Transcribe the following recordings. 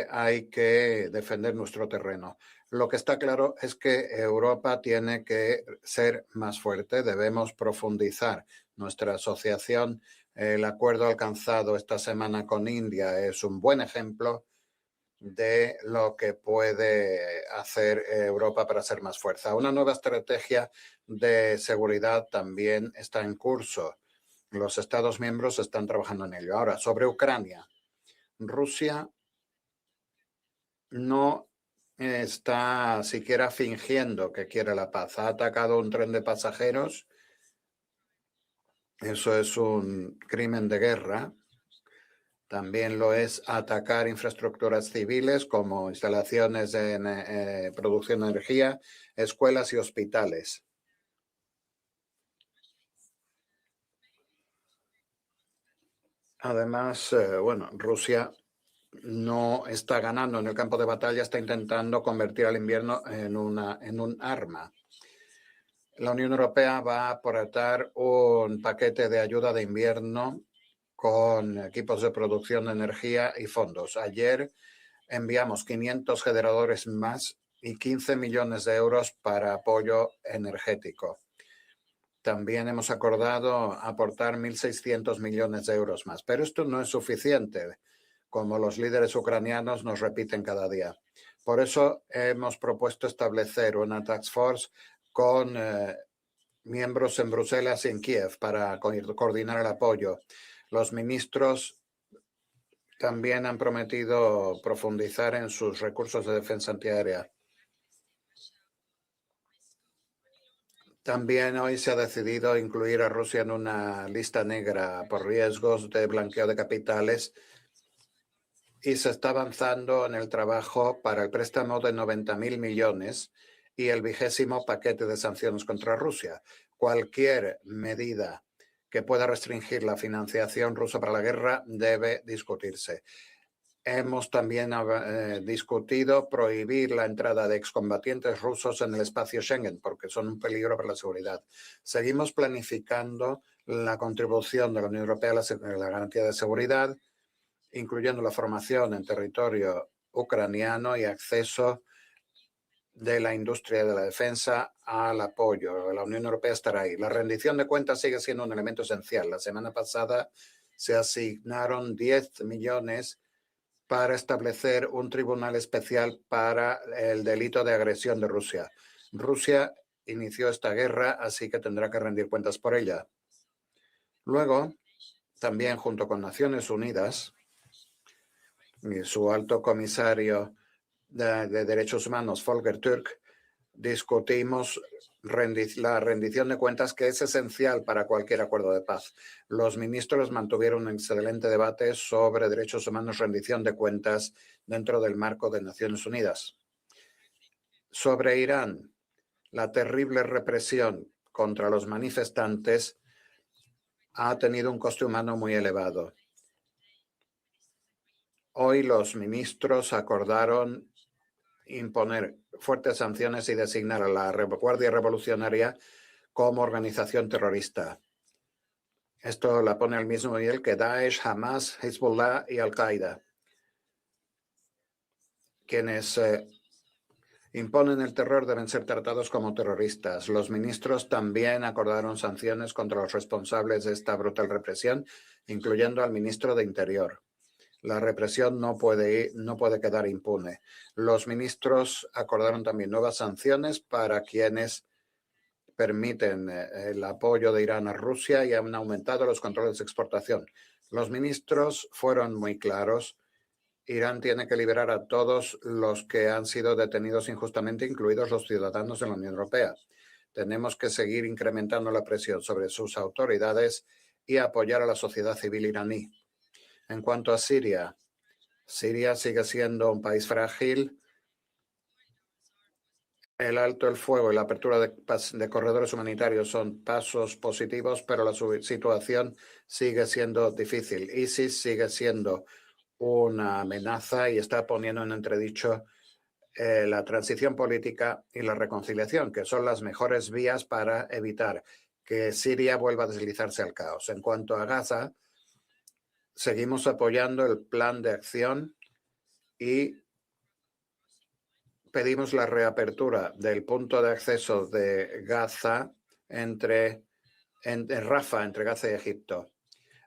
hay que defender nuestro terreno. Lo que está claro es que Europa tiene que ser más fuerte. Debemos profundizar nuestra asociación. El acuerdo alcanzado esta semana con India es un buen ejemplo de lo que puede hacer Europa para ser más fuerza. Una nueva estrategia de seguridad también está en curso. Los Estados miembros están trabajando en ello. Ahora, sobre Ucrania. Rusia no está siquiera fingiendo que quiere la paz. Ha atacado un tren de pasajeros. Eso es un crimen de guerra. También lo es atacar infraestructuras civiles como instalaciones de producción de energía, escuelas y hospitales. Además, Rusia no está ganando en el campo de batalla, está intentando convertir al invierno en un arma. La Unión Europea va a aportar un paquete de ayuda de invierno con equipos de producción de energía y fondos. Ayer enviamos 500 generadores más y 15 millones de euros para apoyo energético. También hemos acordado aportar 1.600 millones de euros más. Pero esto no es suficiente, como los líderes ucranianos nos repiten cada día. Por eso hemos propuesto establecer una task force con miembros en Bruselas y en Kiev para coordinar el apoyo. Los ministros también han prometido profundizar en sus recursos de defensa antiaérea. También hoy se ha decidido incluir a Rusia en una lista negra por riesgos de blanqueo de capitales y se está avanzando en el trabajo para el préstamo de 90.000 millones y el 20º paquete de sanciones contra Rusia. Cualquier medida que pueda restringir la financiación rusa para la guerra debe discutirse. Hemos también discutido prohibir la entrada de excombatientes rusos en el espacio Schengen porque son un peligro para la seguridad. Seguimos planificando la contribución de la Unión Europea a la garantía de seguridad, incluyendo la formación en territorio ucraniano y acceso de la industria de la defensa al apoyo. La Unión Europea estará ahí. La rendición de cuentas sigue siendo un elemento esencial. La semana pasada se asignaron 10 millones para establecer un tribunal especial para el delito de agresión de Rusia. Rusia inició esta guerra, así que tendrá que rendir cuentas por ella. Luego, también junto con Naciones Unidas y su alto comisario de Derechos Humanos, Volker Türk, discutimos la rendición de cuentas, que es esencial para cualquier acuerdo de paz. Los ministros mantuvieron un excelente debate sobre derechos humanos, rendición de cuentas dentro del marco de Naciones Unidas. Sobre Irán, la terrible represión contra los manifestantes ha tenido un coste humano muy elevado. Hoy los ministros acordaron imponer fuertes sanciones y designar a la Guardia Revolucionaria como organización terrorista. Esto la pone al mismo nivel que Daesh, Hamas, Hezbollah y Al-Qaeda, quienes imponen el terror deben ser tratados como terroristas. Los ministros también acordaron sanciones contra los responsables de esta brutal represión, incluyendo al ministro de Interior. La represión no puede quedar impune. Los ministros acordaron también nuevas sanciones para quienes permiten el apoyo de Irán a Rusia y han aumentado los controles de exportación. Los ministros fueron muy claros. Irán tiene que liberar a todos los que han sido detenidos injustamente, incluidos los ciudadanos de la Unión Europea. Tenemos que seguir incrementando la presión sobre sus autoridades y apoyar a la sociedad civil iraní. En cuanto a Siria, Siria sigue siendo un país frágil. El alto el fuego y la apertura de corredores humanitarios son pasos positivos, pero la situación sigue siendo difícil. ISIS sigue siendo una amenaza y está poniendo en entredicho la transición política y la reconciliación, que son las mejores vías para evitar que Siria vuelva a deslizarse al caos. En cuanto a Gaza, seguimos apoyando el plan de acción y pedimos la reapertura del punto de acceso de Gaza en Rafah, entre Gaza y Egipto.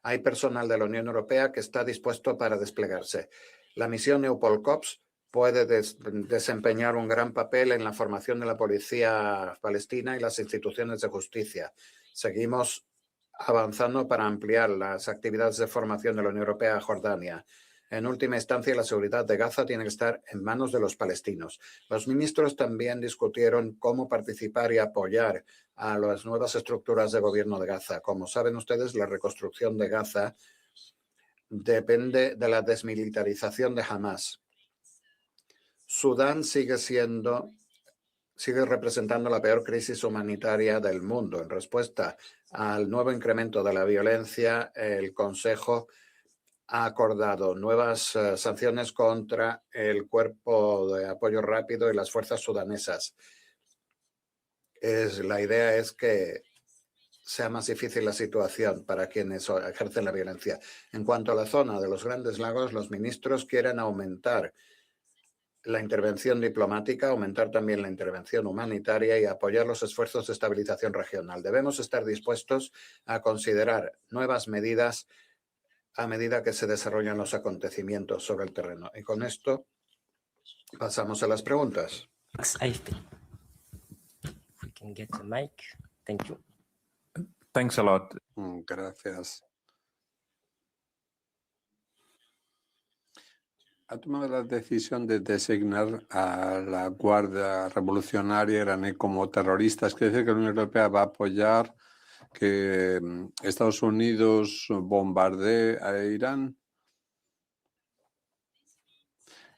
Hay personal de la Unión Europea que está dispuesto para desplegarse. La misión EUPOL-COPS puede desempeñar un gran papel en la formación de la policía palestina y las instituciones de justicia. Seguimos avanzando para ampliar las actividades de formación de la Unión Europea a Jordania. En última instancia, la seguridad de Gaza tiene que estar en manos de los palestinos. Los ministros también discutieron cómo participar y apoyar a las nuevas estructuras de gobierno de Gaza. Como saben ustedes, la reconstrucción de Gaza depende de la desmilitarización de Hamas. Sudán sigue representando la peor crisis humanitaria del mundo. En respuesta al nuevo incremento de la violencia, el Consejo ha acordado nuevas sanciones contra el Cuerpo de Apoyo Rápido y las fuerzas sudanesas. La idea es que sea más difícil la situación para quienes ejercen la violencia. En cuanto a la zona de los Grandes Lagos, los ministros quieren aumentar la intervención diplomática, aumentar también la intervención humanitaria y apoyar los esfuerzos de estabilización regional. Debemos estar dispuestos a considerar nuevas medidas a medida que se desarrollan los acontecimientos sobre el terreno. Y con esto pasamos a las preguntas. AFP. We can get the mic. Thank you. Thanks a lot. Gracias. Ha tomado la decisión de designar a la Guardia Revolucionaria iraní como terroristas. ¿Quiere decir que la Unión Europea va a apoyar que Estados Unidos bombardee a Irán?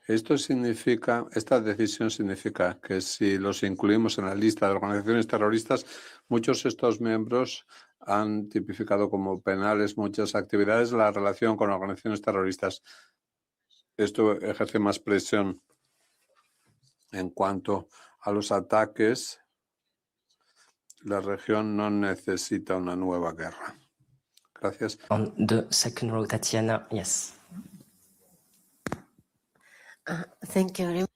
Esta decisión significa que si los incluimos en la lista de organizaciones terroristas, muchos de estos miembros han tipificado como penales muchas actividades en la relación con organizaciones terroristas. Esto ejerce más presión en cuanto a los ataques. La región no necesita una nueva guerra. Gracias. On the second row, Tatiana, yes. Thank you very much.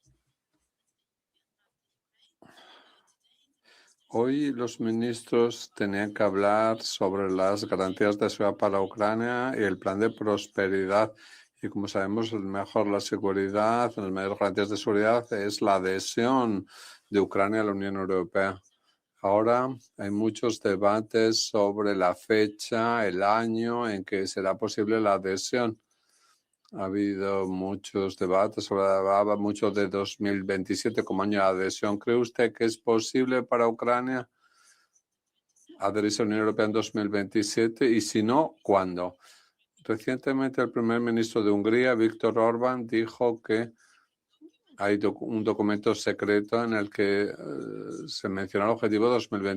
Hoy los ministros tenían que hablar sobre las garantías de seguridad para Ucrania y el plan de prosperidad. Y como sabemos, mejor la seguridad, las mayores garantías de seguridad es la adhesión de Ucrania a la Unión Europea. Ahora hay muchos debates sobre la fecha, el año en que será posible la adhesión. Ha habido muchos debates, hablaba mucho de 2027 como año de adhesión. ¿Cree usted que es posible para Ucrania adherirse a la Unión Europea en 2027? Y si no, ¿cuándo? Recientemente el primer ministro de Hungría, Viktor Orbán, dijo que hay un documento secreto en el que se menciona el objetivo 2020.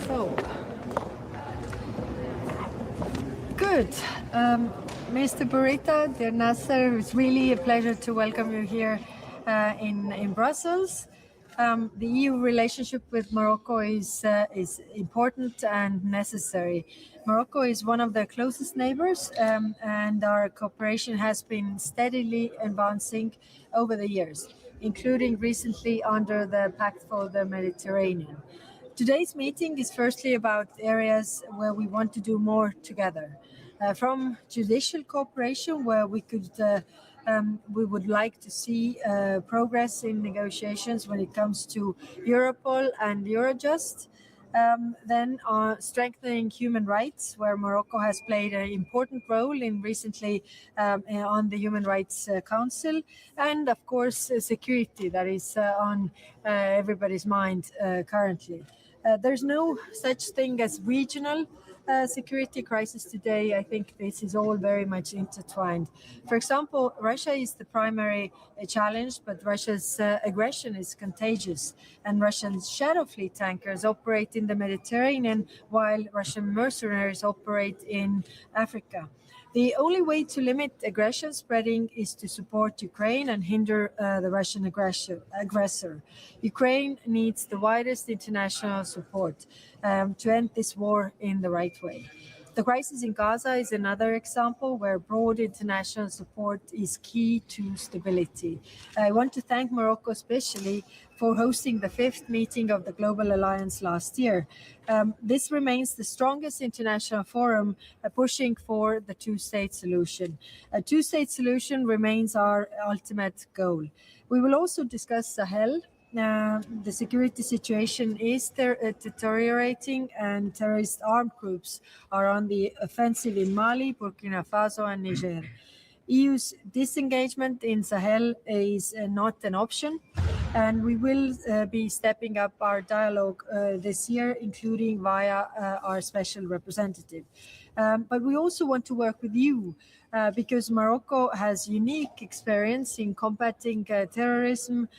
So, good. Mr. Burita, dear Nasser, it's really a pleasure to welcome you here in Brussels. The EU relationship with Morocco is important and necessary. Morocco is one of the closest neighbors, and our cooperation has been steadily advancing over the years, including recently under the Pact for the Mediterranean. Today's meeting is firstly about areas where we want to do more together. From judicial cooperation, where we would like to see progress in negotiations when it comes to Europol and Eurojust. Then strengthening human rights, where Morocco has played an important role in recently on the Human Rights Council, and of course security, that is on everybody's mind currently. There's no such thing as regional security crisis today. I think this is all very much intertwined. For example, Russia is the primary challenge, but Russia's aggression is contagious, and Russian shadow fleet tankers operate in the Mediterranean while Russian mercenaries operate in Africa. The only way to limit aggression spreading is to support Ukraine and hinder the Russian aggressor. Ukraine needs the widest international support to end this war in the right way. The crisis in Gaza is another example where broad international support is key to stability. I want to thank Morocco especially for hosting the 5th meeting of the Global Alliance last year. This remains the strongest international forum pushing for the two-state solution. A two-state solution remains our ultimate goal. We will also discuss Sahel. The security situation is deteriorating, and terrorist armed groups are on the offensive in Mali, Burkina Faso, and Niger. EU's disengagement in Sahel is not an option, and we will be stepping up our dialogue this year, including via our special representative. But we also want to work with you because Morocco has unique experience in combating terrorism,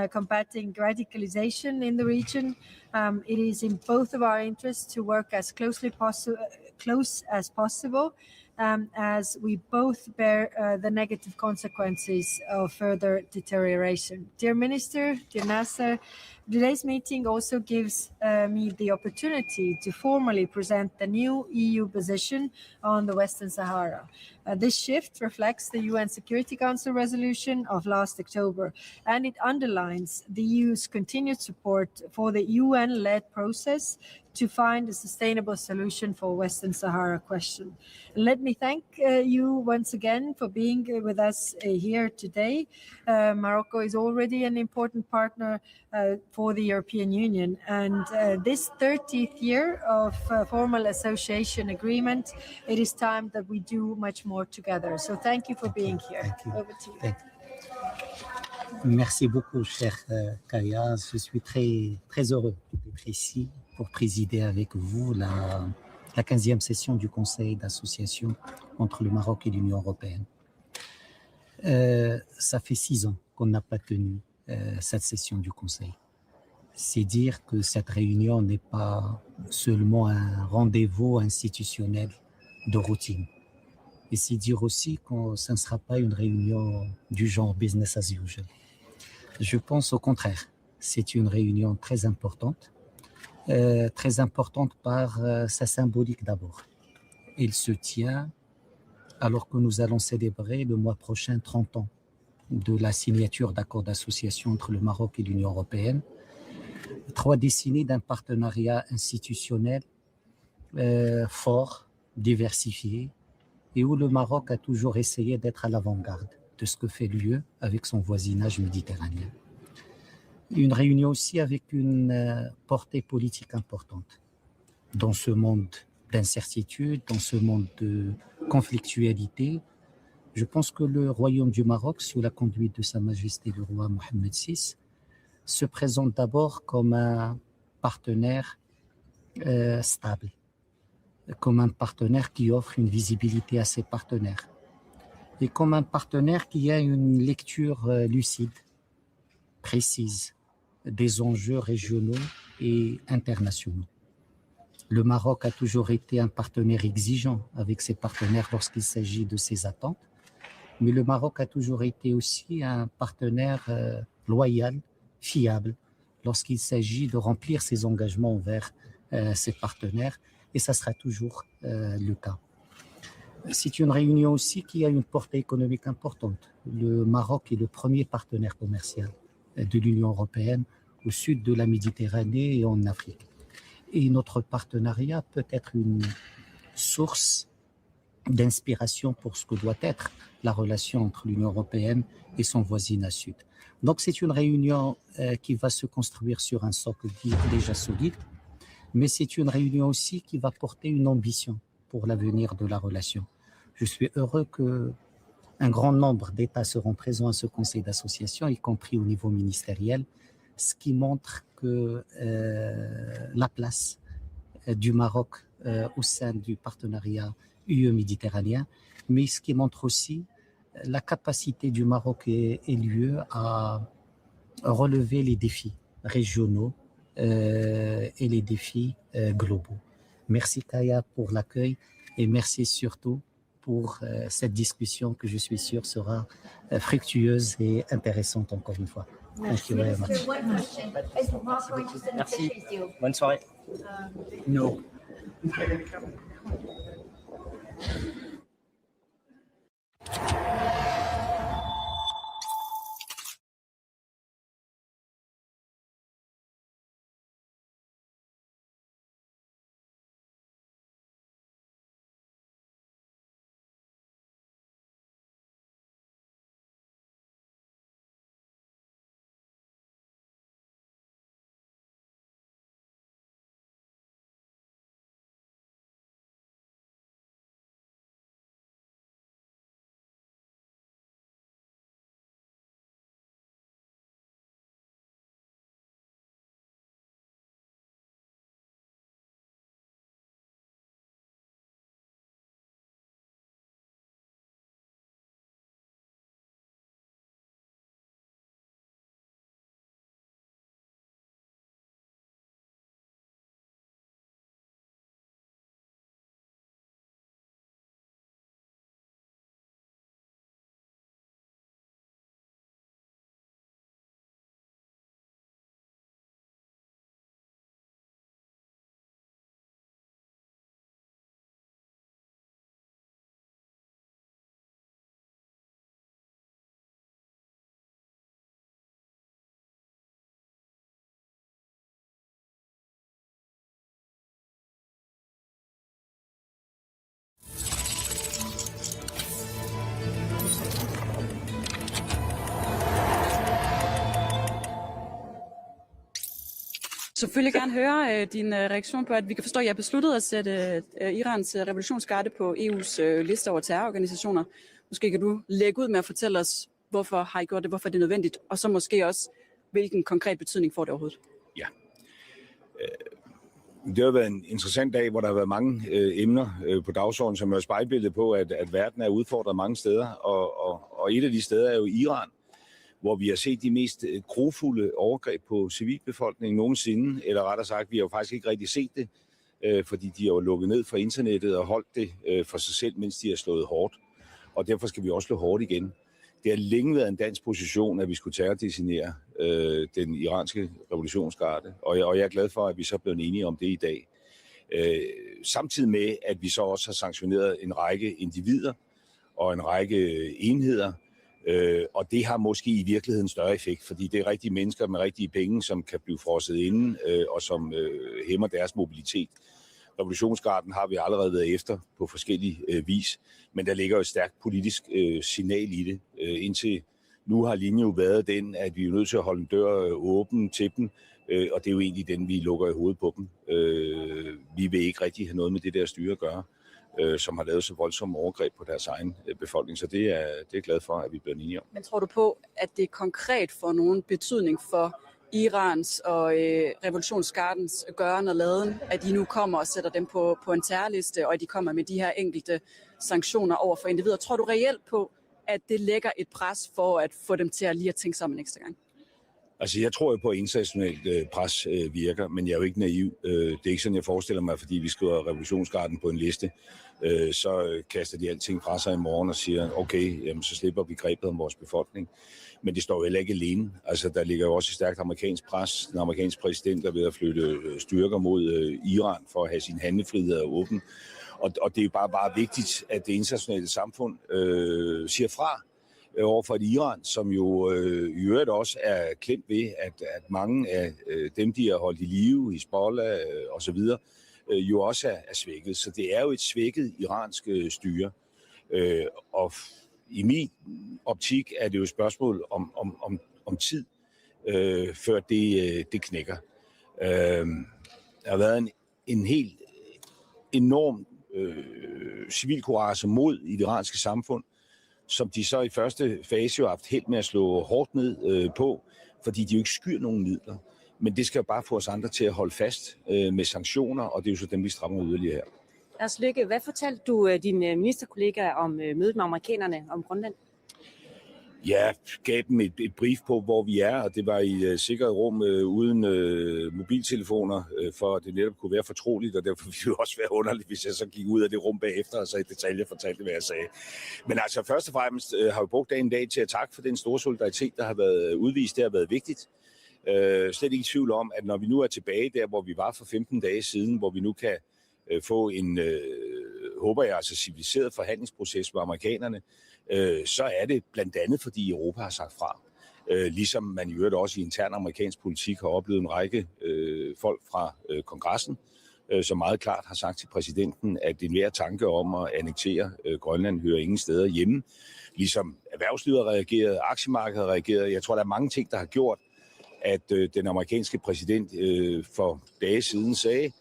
combating radicalization in the region. It is in both of our interests to work as close as possible, as we both bear the negative consequences of further deterioration. Dear Minister, dear Nasser, today's meeting also gives me the opportunity to formally present the new EU position on the Western Sahara. This shift reflects the UN Security Council resolution of last October, and it underlines the EU's continued support for the UN-led process to find a sustainable solution for Western Sahara question. Let me thank you once again for being with us here today. Morocco is already an important partner for the European Union, and this 30th year of formal association agreement, it is time that we do much more together. So thank you for being here. Over to you. Merci beaucoup, cher Kaja. Je suis très heureux d'être ici pour présider avec vous la 15e session du Conseil d'association entre le Maroc et l'Union européenne. Ça fait 6 ans qu'on n'a pas tenu cette session du Conseil. C'est dire que cette réunion n'est pas seulement un rendez-vous institutionnel de routine. Et c'est dire aussi que ce ne sera pas une réunion du genre business as usual. Je pense au contraire, c'est une réunion très importante par sa symbolique d'abord. Il se tient alors que nous allons célébrer le mois prochain 30 ans de la signature d'accords d'association entre le Maroc et l'Union européenne. 3 décennies d'un partenariat institutionnel fort, diversifié, et où le Maroc a toujours essayé d'être à l'avant-garde de ce que fait l'UE avec son voisinage méditerranéen. Une réunion aussi avec une portée politique importante. Dans ce monde d'incertitude, dans ce monde de conflictualité, je pense que le Royaume du Maroc, sous la conduite de Sa Majesté le roi Mohammed VI, se présente d'abord comme un partenaire stable, comme un partenaire qui offre une visibilité à ses partenaires et comme un partenaire qui a une lecture lucide, précise des enjeux régionaux et internationaux. Le Maroc a toujours été un partenaire exigeant avec ses partenaires lorsqu'il s'agit de ses attentes, mais le Maroc a toujours été aussi un partenaire loyal, fiable, lorsqu'il s'agit de remplir ses engagements envers ses partenaires, et ça sera toujours le cas. C'est une réunion aussi qui a une portée économique importante. Le Maroc est le premier partenaire commercial de l'Union européenne au sud de la Méditerranée et en Afrique. Et notre partenariat peut être une source d'inspiration pour ce que doit être la relation entre l'Union européenne et son voisinage sud. Donc c'est une réunion qui va se construire sur un socle déjà solide, mais c'est une réunion aussi qui va porter une ambition pour l'avenir de la relation. Je suis heureux qu'un grand nombre d'États seront présents à ce conseil d'association, y compris au niveau ministériel, ce qui montre que la place du Maroc au sein du partenariat UE-méditerranéen, mais ce qui montre aussi la capacité du Maroc et l'UE à relever les défis régionaux et les défis globaux. Merci Kaja pour l'accueil et merci surtout pour cette discussion que je suis sûr sera fructueuse et intéressante encore une fois. Thank you very much. Merci. Bonne soirée. No. Selvfølgelig gerne høre din reaktion på, at vi kan forstå, at jeg har besluttet at sætte Irans revolutionsgarde på EU's liste over terrororganisationer. Måske kan du lægge ud med at fortælle os, hvorfor har I gjort det, hvorfor det er nødvendigt, og så måske også, hvilken konkret betydning får det overhovedet? Ja. Det har været en interessant dag, hvor der har været mange emner på dagsordenen, som er et spejlbillede på, at verden er udfordret mange steder, og et af de steder er jo Iran, hvor vi har set de mest grufulde overgreb på civilbefolkningen nogensinde, eller rettere sagt, vi har jo faktisk ikke rigtig set det, fordi de har jo lukket ned for internettet og holdt det for sig selv, mens de har slået hårdt. Og derfor skal vi også slå hårdt igen. Det har længe været en dansk position, at vi skulle terrordesignere den iranske revolutionsgarde, og jeg er glad for, at vi så blev enige om det i dag. Samtidig med, at vi så også har sanktioneret en række individer og en række enheder, og det har måske i virkeligheden større effekt, fordi det er rigtige mennesker med rigtige penge, som kan blive frosset inde, og som hæmmer deres mobilitet. Revolutionsgarden har vi allerede været efter på forskellige vis, men der ligger jo et stærkt politisk signal i det. Indtil nu har linjen jo været den, at vi er nødt til at holde en dør åben til dem, og det er jo egentlig den, vi lukker i hovedet på dem. Vi vil ikke rigtig have noget med det der styre at gøre, som har lavet så voldsomme overgreb på deres egen befolkning, så det er jeg glad for, at vi bliver enige om. Men tror du på, at det konkret får nogen betydning for Irans og revolutionsgardens gøren og laden, at de nu kommer og sætter dem på en terrorliste, og at de kommer med de her enkelte sanktioner over for individer? Tror du reelt på, at det lægger et pres for at få dem til at lige at tænke sammen en ekstra gang? Altså, jeg tror jo på, at internationalt pres virker, men jeg er jo ikke naiv. Det er ikke sådan, jeg forestiller mig, fordi vi skriver revolutionsgarden på en liste, så kaster de alting fra sig i morgen og siger, okay, jamen, så slipper vi grebet om vores befolkning. Men det står jo heller ikke alene. Altså, der ligger jo også et stærkt amerikansk pres. Den amerikanske præsident er ved at flytte styrker mod Iran for at have sin handlefrihed åben. Og det er jo bare vigtigt, at det internationale samfund siger fra over for et Iran, som jo i øvrigt også er klemt ved, at mange af dem, de har holdt i live, Hizbollah osv., jo også er svækket. Så det er jo et svækket iransk styre. Og i min optik er det jo et spørgsmål om tid, før det knækker. Der har været en helt enorm civilcourage mod i det iranske samfund, som de så i første fase jo har haft held med at slå hårdt ned på, fordi de jo ikke skyr nogen midler. Men det skal jo bare få os andre til at holde fast med sanktioner, og det er jo så dem, vi strammer yderligere her. Lars Løkke, hvad fortalte du dine ministerkollegaer om mødet med amerikanerne om Grønland? Jeg gav dem et brief på, hvor vi er, og det var i et sikret rum uden mobiltelefoner, for at det netop kunne være fortroligt, og derfor ville det også være underligt, hvis jeg så gik ud af det rum bagefter, og så i detaljer fortalte, hvad jeg sagde. Men altså først og fremmest har vi brugt dagen i dag til at takke for den store solidaritet, der har været udvist. Det har været vigtigt. Slet ikke i tvivl om, at når vi nu er tilbage der, hvor vi var for 15 dage siden, hvor vi nu kan få en, håber jeg, altså civiliseret forhandlingsproces med amerikanerne, så er det blandt andet, fordi Europa har sagt fra. Ligesom man i øvrigt også i intern amerikansk politik har oplevet en række folk fra kongressen, som meget klart har sagt til præsidenten, at enhver tanke om at annektere Grønland hører ingen steder hjemme. Ligesom erhvervslivet har reageret, aktiemarkedet har reageret. Jeg tror, der er mange ting, der har gjort, at den amerikanske præsident for dage siden sagde,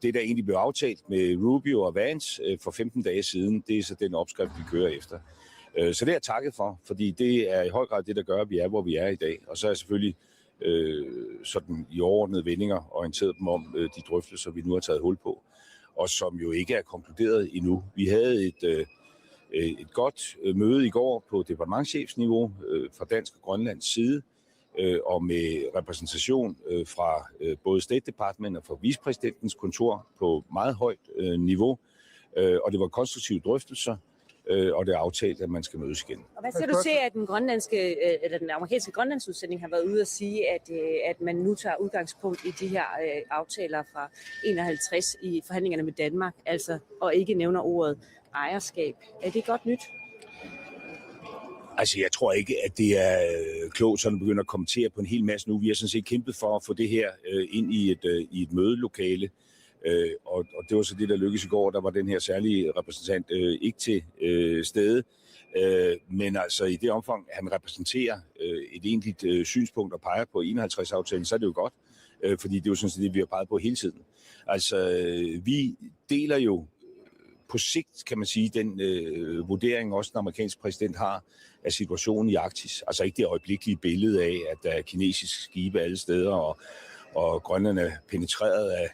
det, der egentlig blev aftalt med Rubio og Vance for 15 dage siden, det er så den opskrift, vi kører efter. Så det er jeg takket for, fordi det er i høj grad det, der gør, at vi er, hvor vi er i dag. Og så er jeg selvfølgelig sådan i overordnede vendinger orienteret dem om de drøftelser, vi nu har taget hul på, og som jo ikke er konkluderet endnu. Vi havde et godt møde i går på departementschefsniveau fra Dansk og Grønlands side, og med repræsentation fra både State Department og fra vicepræsidentens kontor på meget højt niveau. Og det var konstruktive drøftelser, og det er aftalt, at man skal mødes igen. Og hvad siger du til, at den amerikanske grønlandsudsending har været ude at sige, at man nu tager udgangspunkt i de her aftaler fra 51 i forhandlingerne med Danmark, altså, og ikke nævner ordet ejerskab? Er det godt nyt? Altså, jeg tror ikke, at det er klogt, sådan at begynde at kommentere på en hel masse nu. Vi har sådan set kæmpet for at få det her ind i et mødelokale, og det var så det, der lykkedes i går. Der var den her særlige repræsentant ikke til stede, men altså i det omfang, han repræsenterer et egentligt synspunkt og peger på 51-aftalen, så er det jo godt, fordi det er jo sådan set det, vi har peget på hele tiden. Altså, vi deler jo på sigt, kan man sige, den vurdering også den amerikanske præsident har af situationen i Arktis. Altså ikke det øjeblikkelige billede af, at der er kinesiske skibe alle steder, og Grønland er penetreret af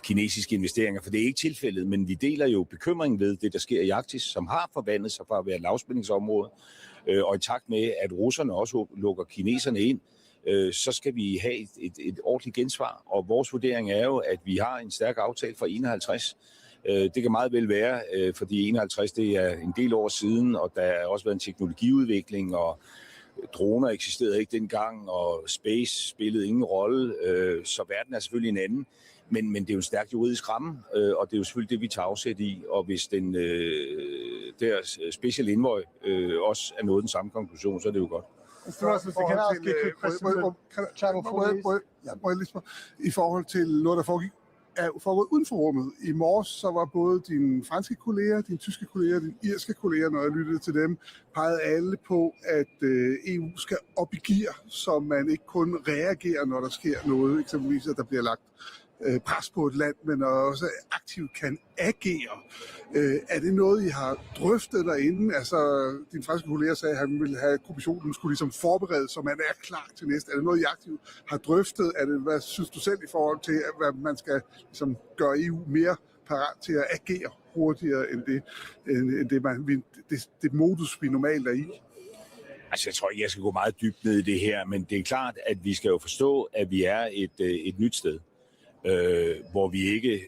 kinesiske investeringer, for det er ikke tilfældet, men vi deler jo bekymringen ved det, der sker i Arktis, som har forvandlet sig fra at være et lavspændingsområde, og i takt med, at russerne også lukker kineserne ind, så skal vi have et ordentligt gensvar, og vores vurdering er jo, at vi har en stærk aftale fra 51. Det kan meget vel være, fordi 51 det er en del år siden, og der har også været en teknologiudvikling, og droner eksisterede ikke dengang, og space spillede ingen rolle, så verden er selvfølgelig en anden. Men det er jo en stærk juridisk ramme, og det er jo selvfølgelig det, vi tager afsæt i, og hvis den der special envoy også er nået den samme konklusion, så er det jo godt. I forhold til noget, der foregået uden for rummet. I morges så var både dine franske kolleger, dine tyske kolleger, dine irske kolleger, når jeg lyttede til dem, pegede alle på, at EU skal op i gear, så man ikke kun reagerer, når der sker noget, eksempelvis at der bliver lagt pres på et land, men også aktivt kan agere. Er det noget, I har drøftet derinde? Altså, din franske kollega sagde, at han ville have kommissionen skulle ligesom forberede, så man er klar til næste. Er det noget, I aktivt har drøftet? Hvad synes du selv i forhold til, at man skal ligesom gøre EU mere parat til at agere hurtigere end det modus, vi normalt er i? Altså, jeg tror ikke, jeg skal gå meget dybt ned i det her, men det er klart, at vi skal jo forstå, at vi er et nyt sted, hvor vi ikke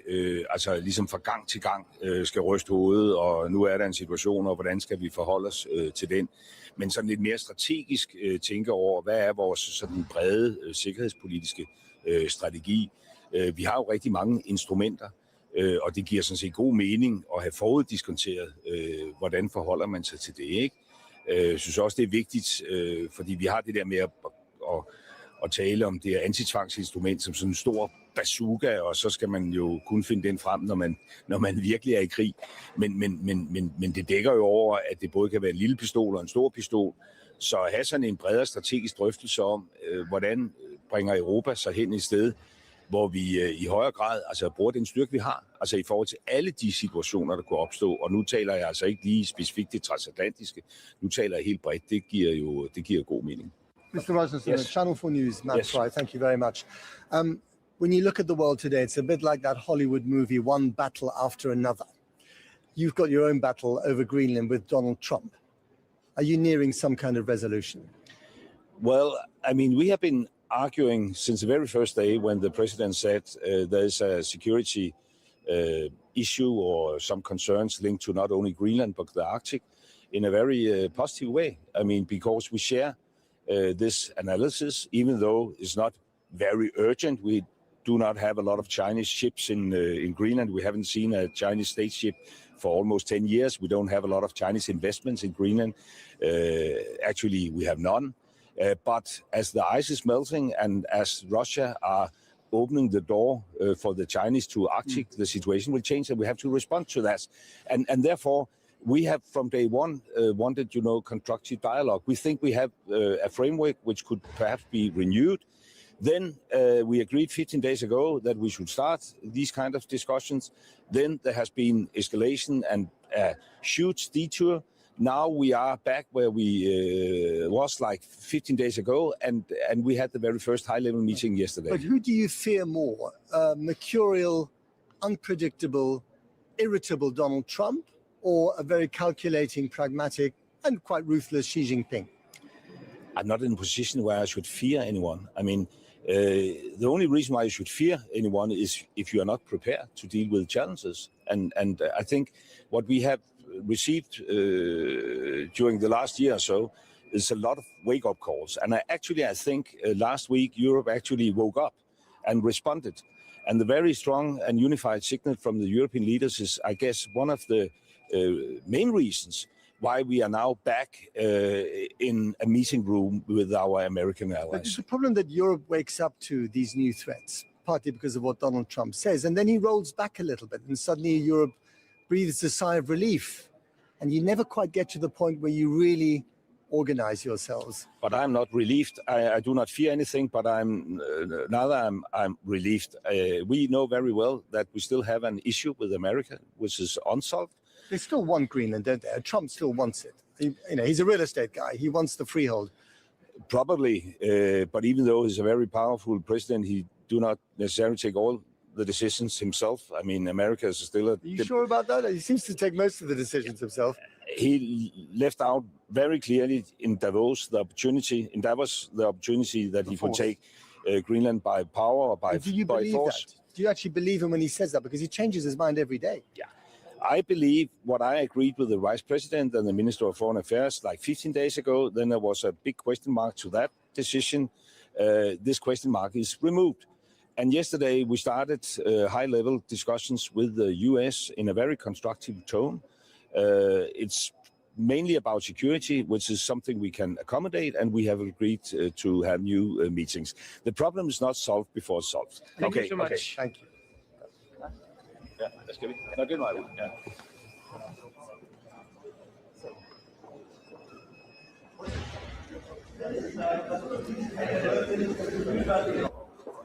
altså ligesom fra gang til gang skal ryste hovedet, og nu er der en situation, og hvordan skal vi forholde os til den. Men sådan lidt mere strategisk tænke over, hvad er vores sådan brede sikkerhedspolitiske strategi. Vi har jo rigtig mange instrumenter, og det giver sådan set god mening at have foruddiskonteret, hvordan forholder man sig til det, ikke? Jeg synes også, det er vigtigt, fordi vi har det der med at tale om det her antitvangsinstrument som sådan en stor bazooka, og så skal man jo kun finde den frem, når man virkelig er i krig. Men det dækker jo over, at det både kan være en lille pistol og en stor pistol. Så at have sådan en bredere strategisk drøftelse om, hvordan bringer Europa sig hen et sted, hvor vi i højere grad altså bruger den styrke, vi har, altså i forhold til alle de situationer, der kunne opstå. Og nu taler jeg altså ikke lige specifikt det transatlantiske, nu taler jeg helt bredt. Det giver god mening. Mr. Rosenson, Yes. Channel 4 News, Matt Yes. Fry, thank you very much. When you look at the world today, it's a bit like that Hollywood movie, one battle after another. You've got your own battle over Greenland with Donald Trump. Are you nearing some kind of resolution? Well, I mean, we have been arguing since the very first day when the president said there's a security issue or some concerns linked to not only Greenland but the Arctic in a very positive way. I mean, because we share this analysis, even though it's not very urgent. We do not have a lot of Chinese ships in Greenland. We haven't seen a Chinese state ship for almost 10 years. We don't have a lot of Chinese investments in Greenland. Actually, we have none. But as the ice is melting and as Russia are opening the door for the Chinese to Arctic, the situation will change and we have to respond to that. And therefore, we have from day one wanted, constructive dialogue. We think we have a framework which could perhaps be renewed. Then we agreed 15 days ago that we should start these kind of discussions. Then there has been escalation and a huge detour. Now we are back where we was like 15 days ago, and we had the very first high-level meeting yesterday. But who do you fear more? Mercurial, unpredictable, irritable Donald Trump, or a very calculating, pragmatic, and quite ruthless Xi Jinping? I'm not in a position where I should fear anyone. I mean, the only reason why you should fear anyone is if you are not prepared to deal with challenges. And I think what we have received during the last year or so is a lot of wake-up calls. And I think last week Europe actually woke up and responded. And the very strong and unified signal from the European leaders is, I guess, one of the main reasons why we are now back in a meeting room with our American allies. But it's the problem that Europe wakes up to these new threats, partly because of what Donald Trump says. And then he rolls back a little bit and suddenly Europe breathes a sigh of relief. And you never quite get to the point where you really organize yourselves. But I'm not relieved. I do not fear anything, but I'm relieved. We know very well that we still have an issue with America, which is unsolved. They still want Greenland, don't they? Trump still wants it. He's a real estate guy. He wants the freehold. Probably, but even though he's a very powerful president, he do not necessarily take all the decisions himself. I mean, America is still Are you sure about that? He seems to take most of the decisions himself. He left out very clearly in Davos the opportunity that he could take Greenland by power or by Do you by believe force. that? Do you actually believe him when he says that? Because he changes his mind every day. Yeah. I believe what I agreed with the Vice President and the Minister of Foreign Affairs like 15 days ago, then there was a big question mark to that decision. This question mark is removed. And yesterday we started high-level discussions with the US in a very constructive tone. It's mainly about security, which is something we can accommodate, and we have agreed to have new meetings. The problem is not solved before it's solved. Thank you so much. Okay. Thank you. Ja, der skal vi. Nå, den vej ud. Ja.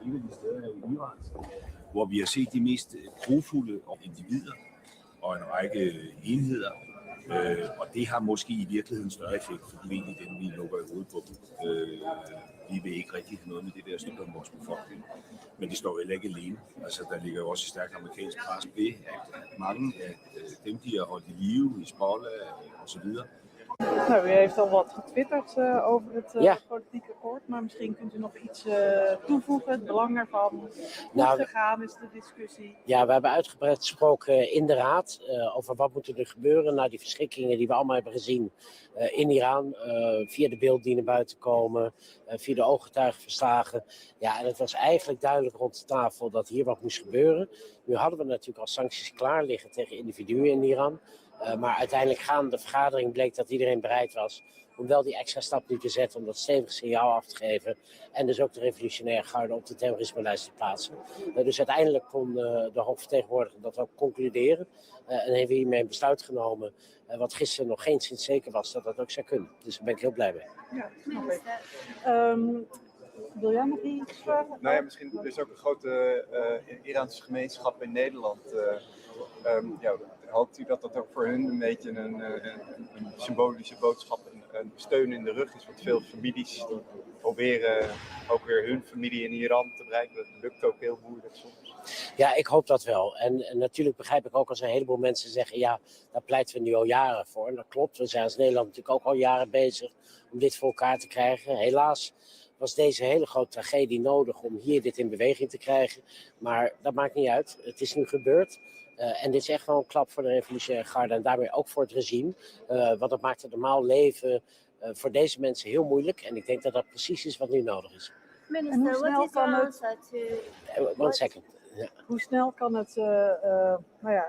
En af de steder er jo Iran, hvor vi har set de mest grufulde individer og en række enheder. Og det har måske i virkeligheden større effekt, fordi vi egentlig den, vi lukker i hovedet på dem. Vi vil ikke rigtig have noget med det der stykke om vores befolkning. Men det står heller ikke alene. Altså, der ligger jo også et stærkt amerikansk pres ved, at mange af dem, de har holdt i live, i Hizbollah og så videre, Nou, u heeft al wat getwitterd over het politiek akkoord, maar misschien kunt u nog iets toevoegen, het belang ervan. Hoe gegaan is de discussie? Ja, we hebben uitgebreid gesproken in de Raad over wat moet er gebeuren na die verschrikkingen die we allemaal hebben gezien in Iran, via de beelden die naar buiten komen, via de ooggetuigenverslagen. Ja, en het was eigenlijk duidelijk rond de tafel dat hier wat moest gebeuren. Nu hadden we natuurlijk al sancties klaar liggen tegen individuen in Iran. Maar uiteindelijk gaande de vergadering bleek dat iedereen bereid was om wel die extra stap nu te zetten, om dat stevige signaal af te geven. En dus ook de revolutionaire garde op de terrorismelijst te plaatsen. Dus uiteindelijk kon de hoofdvertegenwoordiger dat ook concluderen. En hebben we hiermee een besluit genomen, wat gisteren nog geen zin zeker was dat dat ook zou kunnen. Dus daar ben ik heel blij mee. Ja, snap ik. Wil jij nog iets vragen? Nou ja, misschien er is ook een grote Iraanse gemeenschap in Nederland. Hoopt u dat dat ook voor hun een beetje een symbolische boodschap, een steun in de rug is? Want veel families die proberen ook weer hun familie in Iran te bereiken. Dat lukt ook heel moeilijk soms. Ja, ik hoop dat wel. En natuurlijk begrijp ik ook als een heleboel mensen zeggen, ja, daar pleiten we nu al jaren voor. En dat klopt, we zijn als Nederland natuurlijk ook al jaren bezig om dit voor elkaar te krijgen. Helaas was deze hele grote tragedie nodig om hier dit in beweging te krijgen. Maar dat maakt niet uit. Het is nu gebeurd. En dit is echt wel een klap voor de revolutionaire garde en daarmee ook voor het regime. Want dat maakt het normaal leven voor deze mensen heel moeilijk. En ik denk dat dat precies is wat nu nodig is. Minister, hoe snel kan het... One second. Ja. Hoe snel kan het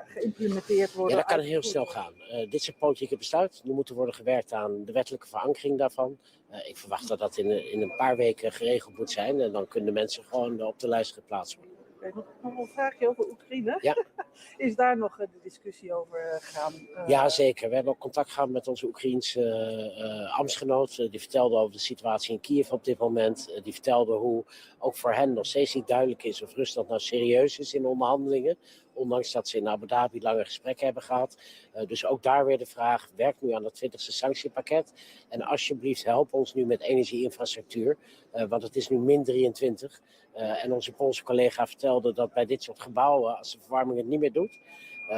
geïmplementeerd worden? Ja, dat kan heel snel gaan. Dit is een politieke besluit. Nu moet er worden gewerkt aan de wettelijke verankering daarvan. Ik verwacht dat dat in een paar weken geregeld moet zijn. En dan kunnen de mensen gewoon op de lijst geplaatst worden. Nog een vraagje over Oekraïne. Ja. Is daar nog de discussie over gegaan? Ja, zeker. We hebben ook contact gehad met onze Oekraïense ambtsgenoot. Die vertelde over de situatie in Kiev op dit moment. Die vertelde hoe ook voor hen nog steeds niet duidelijk is of Rusland nou serieus is in onderhandelingen. Ondanks dat ze in Abu Dhabi lange gesprekken hebben gehad. Dus ook daar weer de vraag, werk nu aan het 20e sanctiepakket. En alsjeblieft help ons nu met energieinfrastructuur. Want het is nu min 23. En onze Poolse collega vertelde dat bij dit soort gebouwen, als de verwarming het niet meer doet,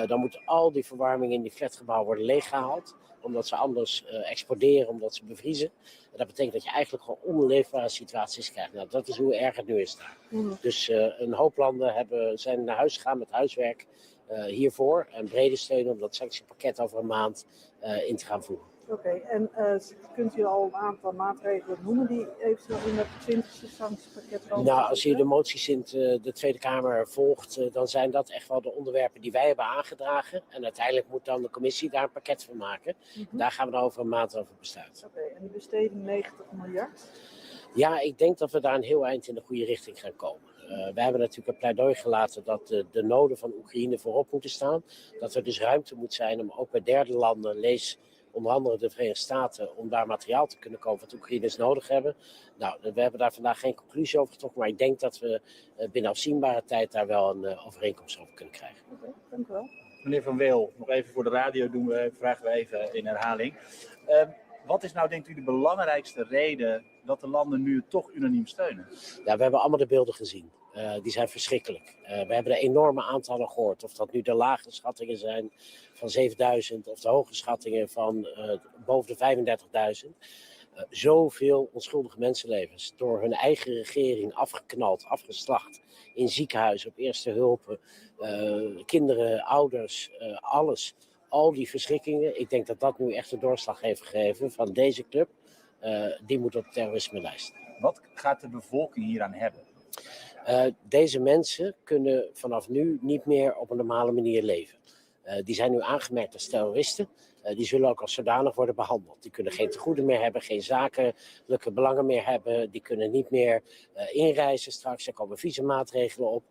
dan moet al die verwarming in die flatgebouwen worden leeggehaald. Omdat ze anders exploderen, omdat ze bevriezen. En dat betekent dat je eigenlijk gewoon onleefbare situaties krijgt. Nou, dat is hoe erg het nu is daar. Dus een hoop landen zijn naar huis gegaan met huiswerk hiervoor. En brede steun om dat sanctiepakket over een maand in te gaan voeren. Oké, en kunt u al een aantal maatregelen noemen die eventueel in het 20e sanctiepakket komen? Nou, als je de moties in de Tweede Kamer volgt, dan zijn dat echt wel de onderwerpen die wij hebben aangedragen. En uiteindelijk moet dan de commissie daar een pakket van maken. Daar gaan we dan over een maand over besluiten. Oké, en die besteding 90 miljard? Ja, ik denk dat we daar een heel eind in de goede richting gaan komen. Wij hebben natuurlijk een pleidooi gelaten dat de noden van Oekraïne voorop moeten staan. Dat er dus ruimte moet zijn om ook bij derde landen, lees onder andere de Verenigde Staten, om daar materiaal te kunnen kopen wat Oekraïners nodig hebben. Nou, we hebben daar vandaag geen conclusie over getrokken, maar ik denk dat we binnen afzienbare tijd daar wel een overeenkomst over kunnen krijgen. Oké, dank u wel. Meneer Van Weel, nog even voor de radio vragen we even in herhaling. Wat is nou, denkt u, de belangrijkste reden dat de landen nu toch unaniem steunen? Ja, we hebben allemaal de beelden gezien. Die zijn verschrikkelijk. We hebben de enorme aantallen gehoord. Of dat nu de lage schattingen zijn van 7000 of de hoge schattingen van boven de 35.000. Zoveel onschuldige mensenlevens door hun eigen regering afgeknald, afgeslacht. In ziekenhuizen, op eerste hulpen, kinderen, ouders, alles. Al die verschrikkingen. Ik denk dat dat nu echt de doorslag heeft gegeven van deze club. Die moet op de terrorisme-lijst. Wat gaat de bevolking hieraan hebben? Deze mensen kunnen vanaf nu niet meer op een normale manier leven. Die zijn nu aangemerkt als terroristen. Die zullen ook als zodanig worden behandeld. Die kunnen geen tegoeden meer hebben, geen zakelijke belangen meer hebben. Die kunnen niet meer inreizen straks. Er komen visummaatregelen op.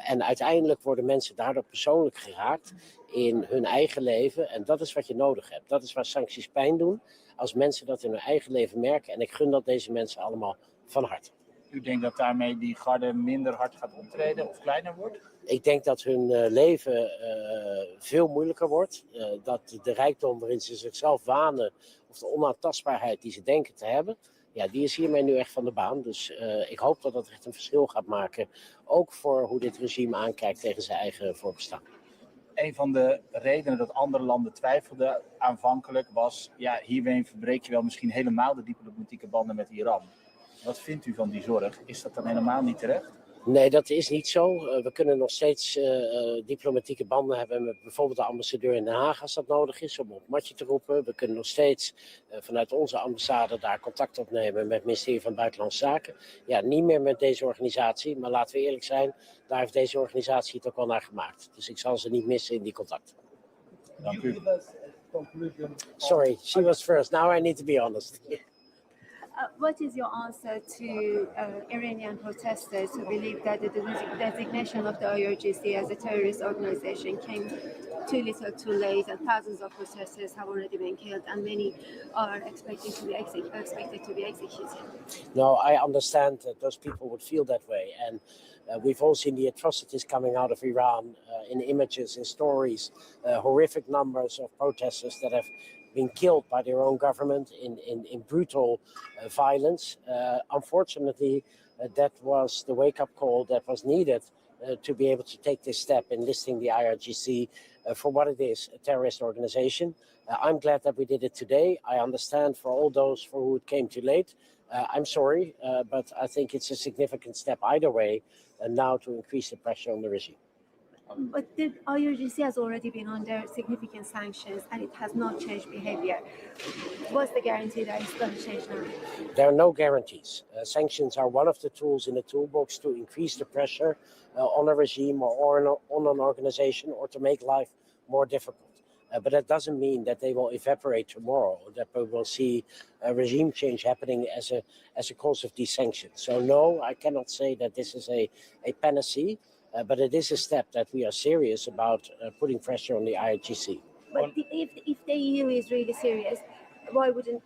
En uiteindelijk worden mensen daardoor persoonlijk geraakt in hun eigen leven. En dat is wat je nodig hebt. Dat is waar sancties pijn doen. Als mensen dat in hun eigen leven merken. En ik gun dat deze mensen allemaal van harte. U denkt dat daarmee die garde minder hard gaat optreden of kleiner wordt? Ik denk dat hun leven veel moeilijker wordt. Dat de rijkdom waarin ze zichzelf wanen, of de onaantastbaarheid die ze denken te hebben, ja, die is hiermee nu echt van de baan. Dus ik hoop dat dat echt een verschil gaat maken. Ook voor hoe dit regime aankijkt tegen zijn eigen voorbestaan. een van de redenen dat andere landen twijfelden aanvankelijk was, ja, hiermee verbreek je wel misschien helemaal de diplomatieke banden met Iran. Wat vindt u van die zorg? Is dat dan helemaal niet terecht? Nee, dat is niet zo. We kunnen nog steeds diplomatieke banden hebben met bijvoorbeeld de ambassadeur in Den Haag als dat nodig is om op het matje te roepen. We kunnen nog steeds vanuit onze ambassade daar contact opnemen met het ministerie van Buitenlandse Zaken. Ja, niet meer met deze organisatie, maar laten we eerlijk zijn, daar heeft deze organisatie het ook wel naar gemaakt. Dus ik zal ze niet missen in die contacten. Dank u. Sorry, she was first. Now I need to be honest. What is your answer to Iranian protesters who believe that the designation of the IRGC as a terrorist organization came too little too late, and thousands of protesters have already been killed and many are expected to be executed? No, I understand that those people would feel that way, and we've all seen the atrocities coming out of Iran in images, in stories, horrific numbers of protesters that have been killed by their own government in brutal violence. Unfortunately, that was the wake-up call that was needed to be able to take this step in listing the IRGC for what it is, a terrorist organization. I'm glad that we did it today. I understand for all those for who it came too late. I'm sorry, but I think it's a significant step either way, and now to increase the pressure on the regime. But the IRGC has already been under significant sanctions and it has not changed behavior. What's the guarantee that it's going to change now? There are no guarantees. Sanctions are one of the tools in the toolbox to increase the pressure on a regime or on an organization, or to make life more difficult. But that doesn't mean that they will evaporate tomorrow, that we will see a regime change happening as a cause of these sanctions. So no, I cannot say that this is a panacea. But it is a step that we are serious about putting pressure on the IRGC. But if the EU is really serious, why wouldn't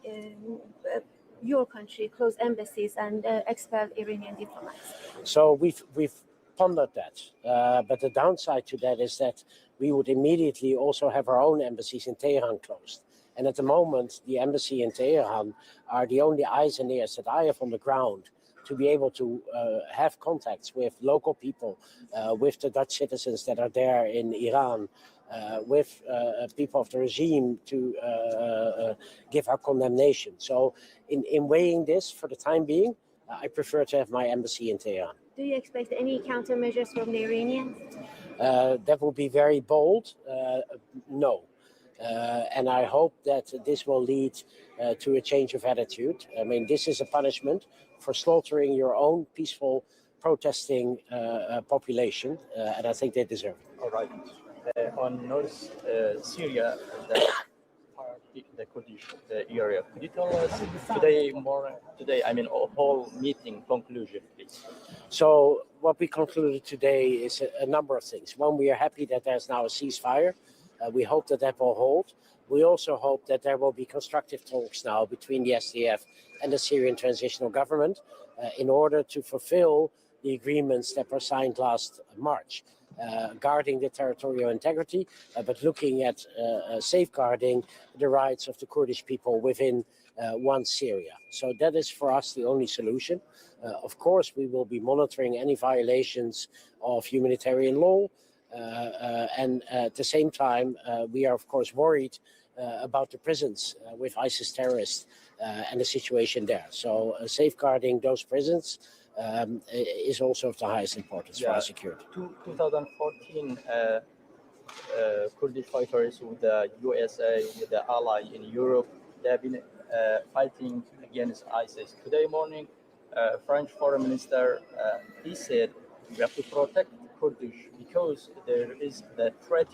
your country close embassies and expel Iranian diplomats? So we've pondered that. But the downside to that is that we would immediately also have our own embassies in Tehran closed. And at the moment, the embassy in Tehran are the only eyes and ears that I have on the ground to be able to have contacts with local people, with the Dutch citizens that are there in Iran, with people of the regime to give our condemnation. So in weighing this for the time being, I prefer to have my embassy in Tehran. Do you expect any countermeasures from the Iranians? That would be very bold. No. And I hope that this will lead to a change of attitude. I mean, this is a punishment for slaughtering your own peaceful protesting population, and I think they deserve it. All right. On North Syria, the Kurdish area, could you tell us today, I mean, a whole meeting conclusion, please? So what we concluded today is a number of things. One, we are happy that there's now a ceasefire. We hope that that will hold. We also hope that there will be constructive talks now between the SDF and the Syrian transitional government in order to fulfill the agreements that were signed last March, guarding the territorial integrity, but looking at safeguarding the rights of the Kurdish people within one Syria. So that is for us the only solution. Of course, we will be monitoring any violations of humanitarian law. And at the same time, we are, of course, worried about the prisons with ISIS terrorists and the situation there. So safeguarding those prisons is also of the highest importance for our security. 2014, Kurdish fighters with the USA, with the ally in Europe, they have been fighting against ISIS. Today morning, French Foreign Minister, he said we have to protect Kurdish because there is the threat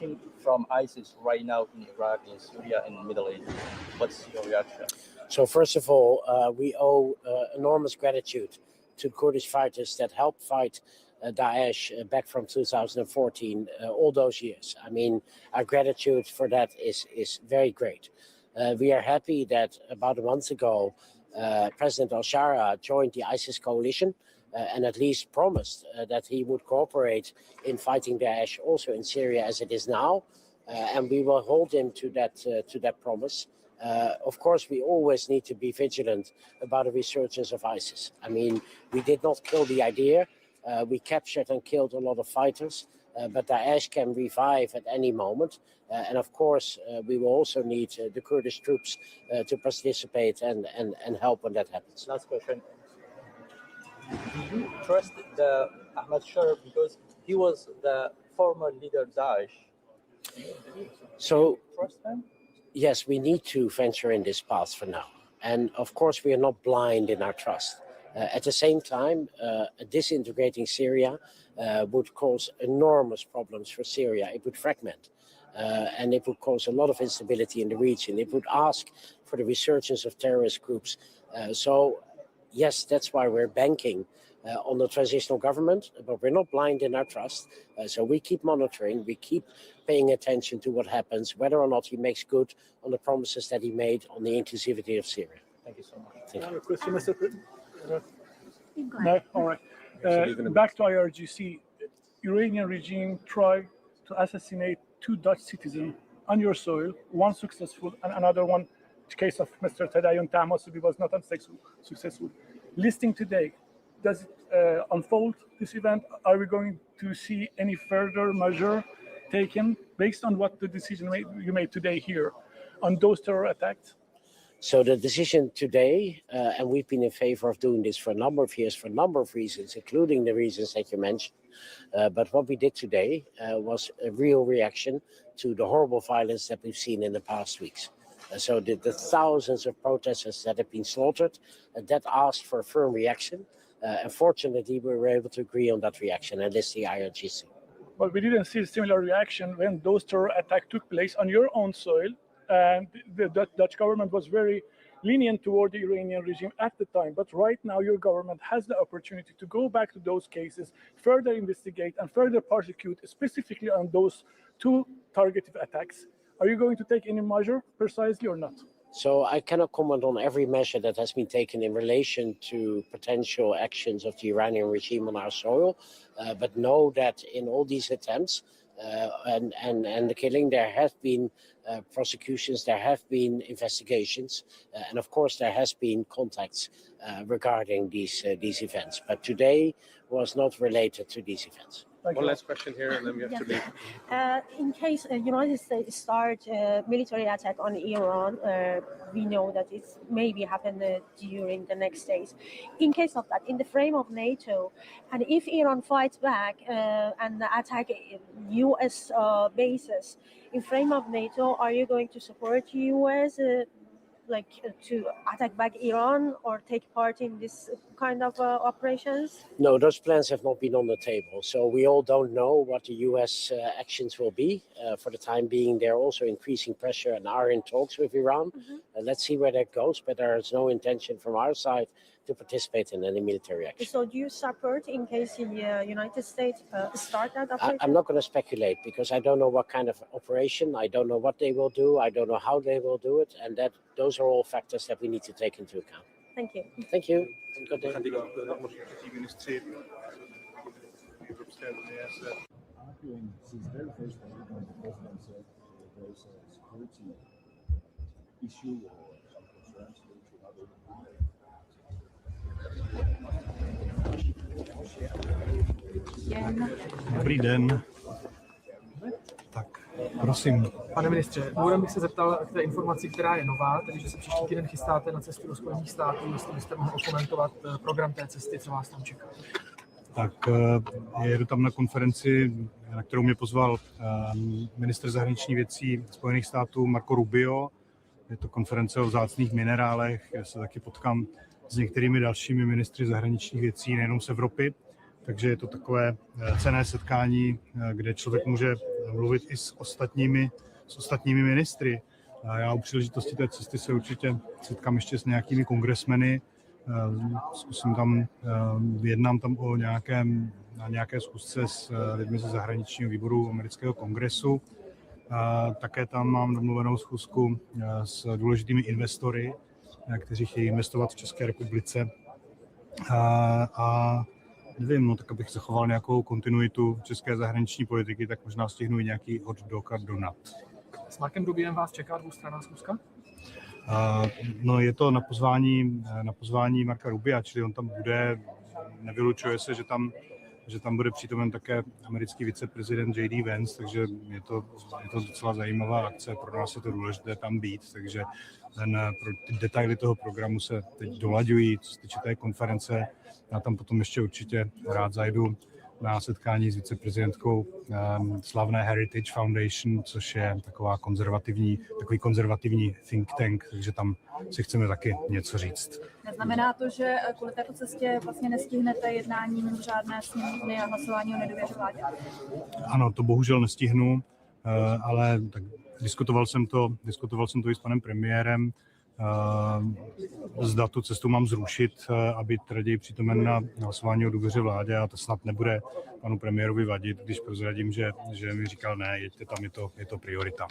from ISIS right now in Iraq, in Syria, in the Middle East. What's your reaction? So first of all, we owe enormous gratitude to Kurdish fighters that helped fight Daesh back from 2014, all those years. I mean, our gratitude for that is very great. We are happy that about a month ago, President al-Shara joined the ISIS coalition and at least promised that he would cooperate in fighting Daesh also in Syria as it is now. And we will hold him to that promise. Of course, we always need to be vigilant about the resurgence of ISIS. I mean, we did not kill the idea. We captured and killed a lot of fighters. but Daesh can revive at any moment. And of course, we will also need the Kurdish troops to participate and help when that happens. Last question. Do you trust the Ahmad Shah because he was the former leader Daesh? So, Trust him? yes, we need to venture in this path for now. And of course, we are not blind in our trust. At the same time, disintegrating Syria would cause enormous problems for Syria. It would fragment. And it would cause a lot of instability in the region. It would ask for the resurgence of terrorist groups. So, yes, that's why we're banking on the transitional government, but we're not blind in our trust. So we keep monitoring, we keep paying attention to what happens, whether or not he makes good on the promises that he made on the inclusivity of Syria. Thank you so much. Thank you. I have a question, Mr. No? All right. Back to IRGC. Iranian regime tried to assassinate 2 Dutch citizens on your soil, one successful and another one, the case of Mr. Tadayun Tahmasubi was not successful. Listing today, does it unfold this event? Are we going to see any further measure taken based on what the decision you made today here on those terror attacks? So the decision today, and we've been in favor of doing this for a number of years for a number of reasons, including the reasons that you mentioned. But what we did today was a real reaction to the horrible violence that we've seen in the past weeks. So the thousands of protesters that have been slaughtered, that asked for a firm reaction. Unfortunately, we were able to agree on that reaction, and this is the IRGC. But we didn't see a similar reaction when those terror attacks took place on your own soil. And the Dutch government was very lenient toward the Iranian regime at the time. But right now, your government has the opportunity to go back to those cases, further investigate and further prosecute, specifically on those 2 targeted attacks. Are you going to take any measure precisely or not? So I cannot comment on every measure that has been taken in relation to potential actions of the Iranian regime on our soil, but know that in all these attempts and the killing, there have been prosecutions, there have been investigations, and of course there has been contacts regarding these events. But today was not related to these events. One last question here, and then we have to leave. In case the United States start a military attack on Iran, we know that it maybe happen during the next days. In case of that, in the frame of NATO, and if Iran fights back and attack U.S. bases, in frame of NATO, are you going to support U.S. To attack back Iran or take part in this kind of operations? No, those plans have not been on the table. So we all don't know what the U.S. Actions will be. For the time being, they're also increasing pressure and are in talks with Iran. Let's see where that goes, but there is no intention from our side to participate in any military action. So do you support in case the United States start that operation? I'm not going to speculate because I don't know what kind of operation, I don't know what they will do, I don't know how they will do it, and those are all factors that we need to take into account. Thank you. Thank you. Good day. Since very first when the president said there is a security issue or some concerns to other Dobrý den. Tak, prosím. Pane ministře, úvodem bych se zeptal k té informaci, která je nová, tedy že se příští týden chystáte na cestu do Spojených států, jestli byste mohl okomentovat program té cesty, co vás tam čeká. Tak jedu tam na konferenci, na kterou mě pozval ministr zahraničních věcí Spojených států Marco Rubio. Je to konference o vzácných minerálech, kde se taky potkám s některými dalšími ministry zahraničních věcí, nejenom z Evropy. Takže je to takové cenné setkání, kde člověk může mluvit i s ostatními ministry. A já u příležitosti té cesty se určitě setkám ještě s nějakými kongresmeny. Zkusím tam, jednám tam o nějaké schůzce s lidmi ze zahraničního výboru amerického kongresu. Také tam mám domluvenou schůzku s důležitými investory, kteří chtějí investovat v České republice. A nevím, no, tak abych zachoval nějakou kontinuitu české zahraniční politiky, tak možná stihnu i nějaký hot dog a donut. S Markem Rubiem vás čeká dvoustranná schůzka? No, je to na pozvání Marka Rubia, čili on tam bude. Nevylučuje se, že tam bude přítomen také americký viceprezident J.D. Vance, takže je to docela zajímavá akce, pro nás je to důležité tam být, takže ty detaily toho programu se teď dolaďují, co se týče té konference. Já tam potom ještě určitě rád zajdu na setkání s viceprezidentkou slavné Heritage Foundation, což je takový konzervativní think tank, takže tam si chceme taky něco říct. Neznamená to, že kvůli této cestě vlastně nestihnete jednání mimořádné sněmovny a hlasování o nedůvěře vládě? Ano, to bohužel nestihnu, ale tak diskutoval jsem to i s panem premiérem. Zda tu cestu mám zrušit a být raději přítomen na hlasování o důvěře vládě, a to snad nebude panu premiérovi vadit, když prozradím, že mi říkal ne, jeďte tam, je to priorita.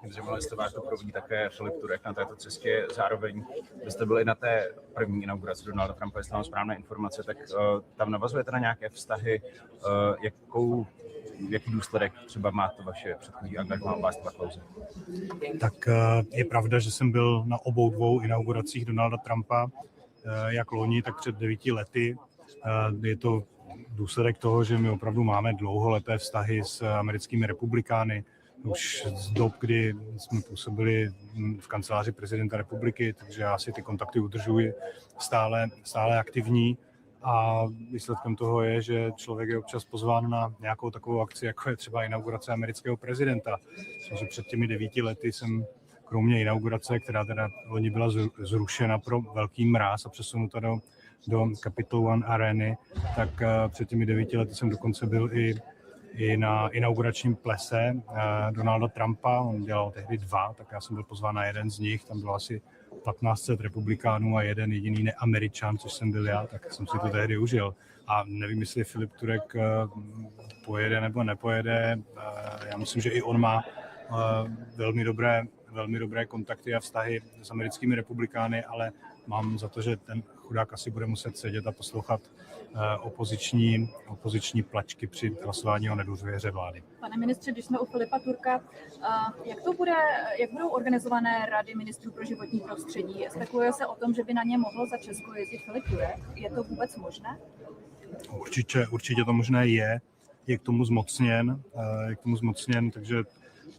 Zajímalo jste vás doprovodí také Filip Turek na této cestě. Zároveň byste byli na té první inauguraci Donalda Trumpa, jestli mám správné informace, tak tam navazujete na nějaké vztahy, jaký důsledek třeba má to vaše předchozí angažmá Václava Klause? Tak je pravda, že jsem byl na obou dvou inauguracích Donalda Trumpa, jak loni, tak před 9 lety. Je to důsledek toho, že my opravdu máme dlouholeté vztahy s americkými republikány, už z dob, kdy jsme působili v kanceláři prezidenta republiky, takže já si ty kontakty udržuji stále aktivní. A výsledkem toho je, že člověk je občas pozván na nějakou takovou akci, jako je třeba inaugurace amerického prezidenta. Takže před těmi 9 lety jsem kromě inaugurace, která teda loni byla zrušena pro velký mráz a přesunuta do Capital One Areny, tak před těmi 9 lety jsem dokonce byl i na inauguračním plese Donalda Trumpa. On dělal tehdy 2, tak já jsem byl pozván na jeden z nich. Tam bylo asi 1500 republikánů a jeden jediný neameričan, což jsem byl já, tak jsem si to tehdy užil. A nevím, jestli Filip Turek pojede nebo nepojede. Já myslím, že i on má velmi dobré kontakty a vztahy s americkými republikány, ale mám za to, že ten chudák asi bude muset sedět a poslouchat opoziční plačky při hlasování o nedůvěře vlády. Pane ministře, když jsme u Filipa Turka, jak budou organizované rady ministrů pro životní prostředí? Spekuluje se o tom, že by na ně mohl za Česko jezdit Filip Turek. Je to vůbec možné? Určitě to možné je k tomu zmocněn, takže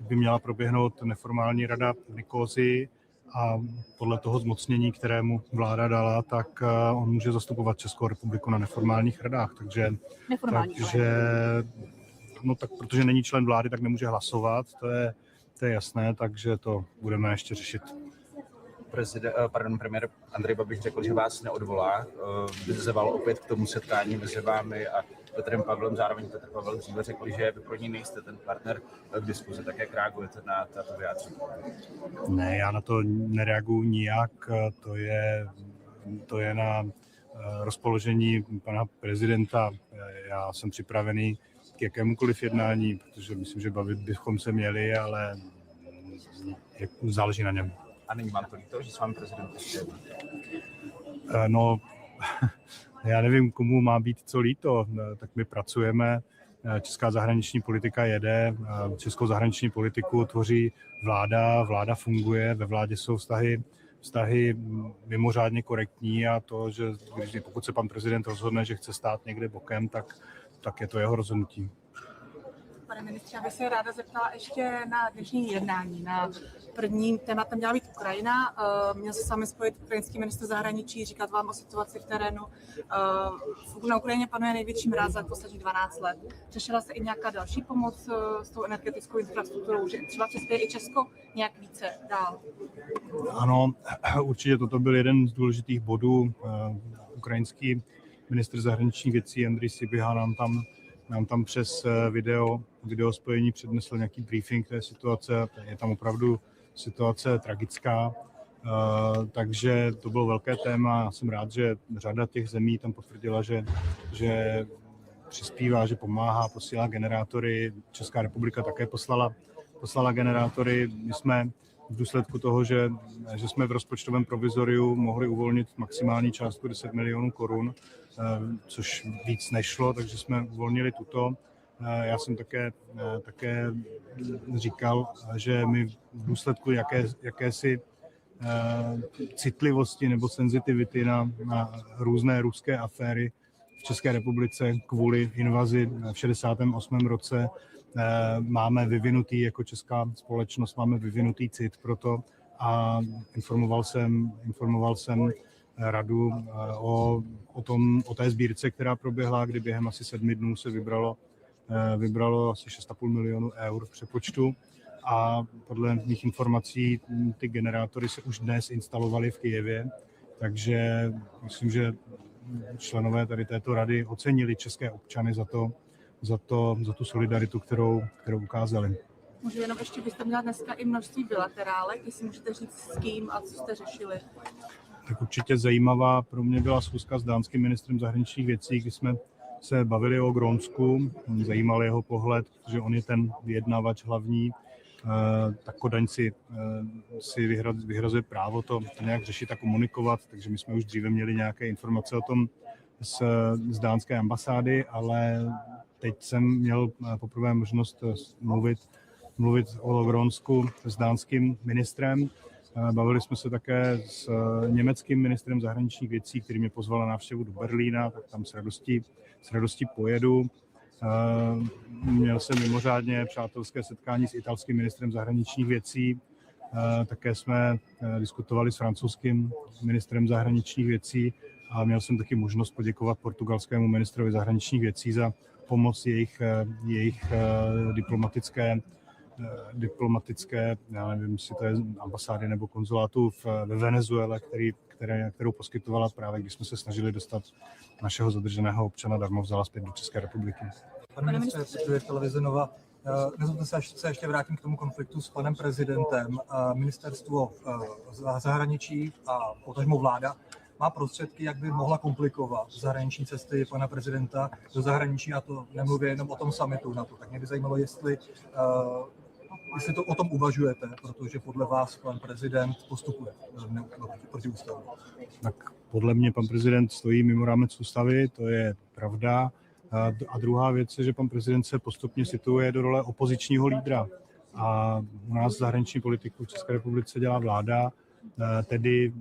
by měla proběhnout neformální rada v Nikózii a podle toho zmocnění, kterému vláda dala, tak on může zastupovat Českou republiku na neformálních radách. Protože není člen vlády, tak nemůže hlasovat, to je jasné, takže to budeme ještě řešit. Premiér Andrej Babiš řekl, že vás neodvolá. Vyzval opět k tomu setkání mezi vámi a Petrem Pavlem. Zároveň Petr Pavel dříve řekl, že vy pro něj nejste ten partner k diskuzi. Tak jak reagujete na tato vyjádření? Ne, já na to nereaguju nijak. To je na rozpoložení pana prezidenta. Já jsem připravený k jakémukoliv jednání, protože myslím, že bavit bychom se měli, ale záleží na něm. A není vám to líto, že s vámi prezident přijde? No, já nevím, komu má být co líto, tak my pracujeme, česká zahraniční politika jede, českou zahraniční politiku tvoří vláda funguje, ve vládě jsou vztahy mimořádně korektní a to, že pokud se pan prezident rozhodne, že chce stát někde bokem, tak je to jeho rozhodnutí. Pane ministře, já bych se ráda zeptala ještě na dnešní jednání. Na prvním tématem měla být Ukrajina. Měl se s vámi spojit ukrajinský ministr zahraničí, říkat vám o situaci v terénu. Na Ukrajině panuje největší mráz za posledních 12 let. Řešila se i nějaká další pomoc s tou energetickou infrastrukturou, že třeba přispěje i Česko nějak více dál? Ano, určitě toto byl jeden z důležitých bodů. Ukrajinský ministr zahraničních věcí Andrej Sybiha nám tam přes video spojení přednesl nějaký briefing té situace. Je tam opravdu situace tragická, takže to bylo velké téma. Já jsem rád, že řada těch zemí tam potvrdila, že přispívá, že pomáhá, posílá generátory. Česká republika také poslala generátory. My jsme v důsledku toho, že jsme v rozpočtovém provizoriu mohli uvolnit maximální částku 10 milionů korun, což víc nešlo, takže jsme uvolnili tuto. Já jsem také říkal, že my v důsledku jakési citlivosti nebo senzitivity na různé ruské aféry v České republice kvůli invazi v 68. roce máme vyvinutý, jako česká společnost, máme vyvinutý cit pro to a informoval jsem radu o té sbírce, která proběhla, kdy během asi 7 dnů se vybralo asi 6,5 milionu eur v přepočtu a podle mých informací ty generátory se už dnes instalovaly v Kyjevě, takže myslím, že členové tady této rady ocenili české občany za tu solidaritu, kterou ukázali. Můžu jenom ještě, byste měla dneska i množství bilaterálek, jestli můžete říct s kým a co jste řešili? Tak určitě zajímavá pro mě byla schůzka s dánským ministrem zahraničních věcí, kdy jsme se bavili o Grónsku, zajímal jeho pohled, protože on je ten vyjednavač hlavní, tak Kodaň si vyhrazuje právo to nějak řešit a komunikovat, takže my jsme už dříve měli nějaké informace o tom z dánské ambasády, ale teď jsem měl poprvé možnost mluvit o Grónsku s dánským ministrem. Bavili jsme se také s německým ministrem zahraničních věcí, který mě pozval na návštěvu do Berlína, tak tam s radostí pojedu. Měl jsem mimořádně přátelské setkání s italským ministrem zahraničních věcí. Také jsme diskutovali s francouzským ministrem zahraničních věcí a měl jsem taky možnost poděkovat portugalskému ministrovi zahraničních věcí za pomoc jejich diplomatické, já nevím, jestli to je ambasády nebo konzulátu ve Venezuele, kterou poskytovala právě, když jsme se snažili dostat našeho zadrženého občana darmovzala zpět do České republiky. Pane ministře, cituje televize Nova. Nezlobte se, ještě vrátím k tomu konfliktu s panem prezidentem. Ministerstvo zahraničí a potažmo vláda má prostředky, jak by mohla komplikovat zahraniční cesty pana prezidenta do zahraničí, a to nemluvě jenom o tom summitu NATO. Tak mě by zajímalo, jestli to o tom uvažujete, protože podle vás pan prezident postupuje proti ústavu. Tak podle mě pan prezident stojí mimo rámec ústavy, to je pravda. A druhá věc je, že pan prezident se postupně situuje do role opozičního lídra. A u nás zahraniční politiku v České republice dělá vláda, tedy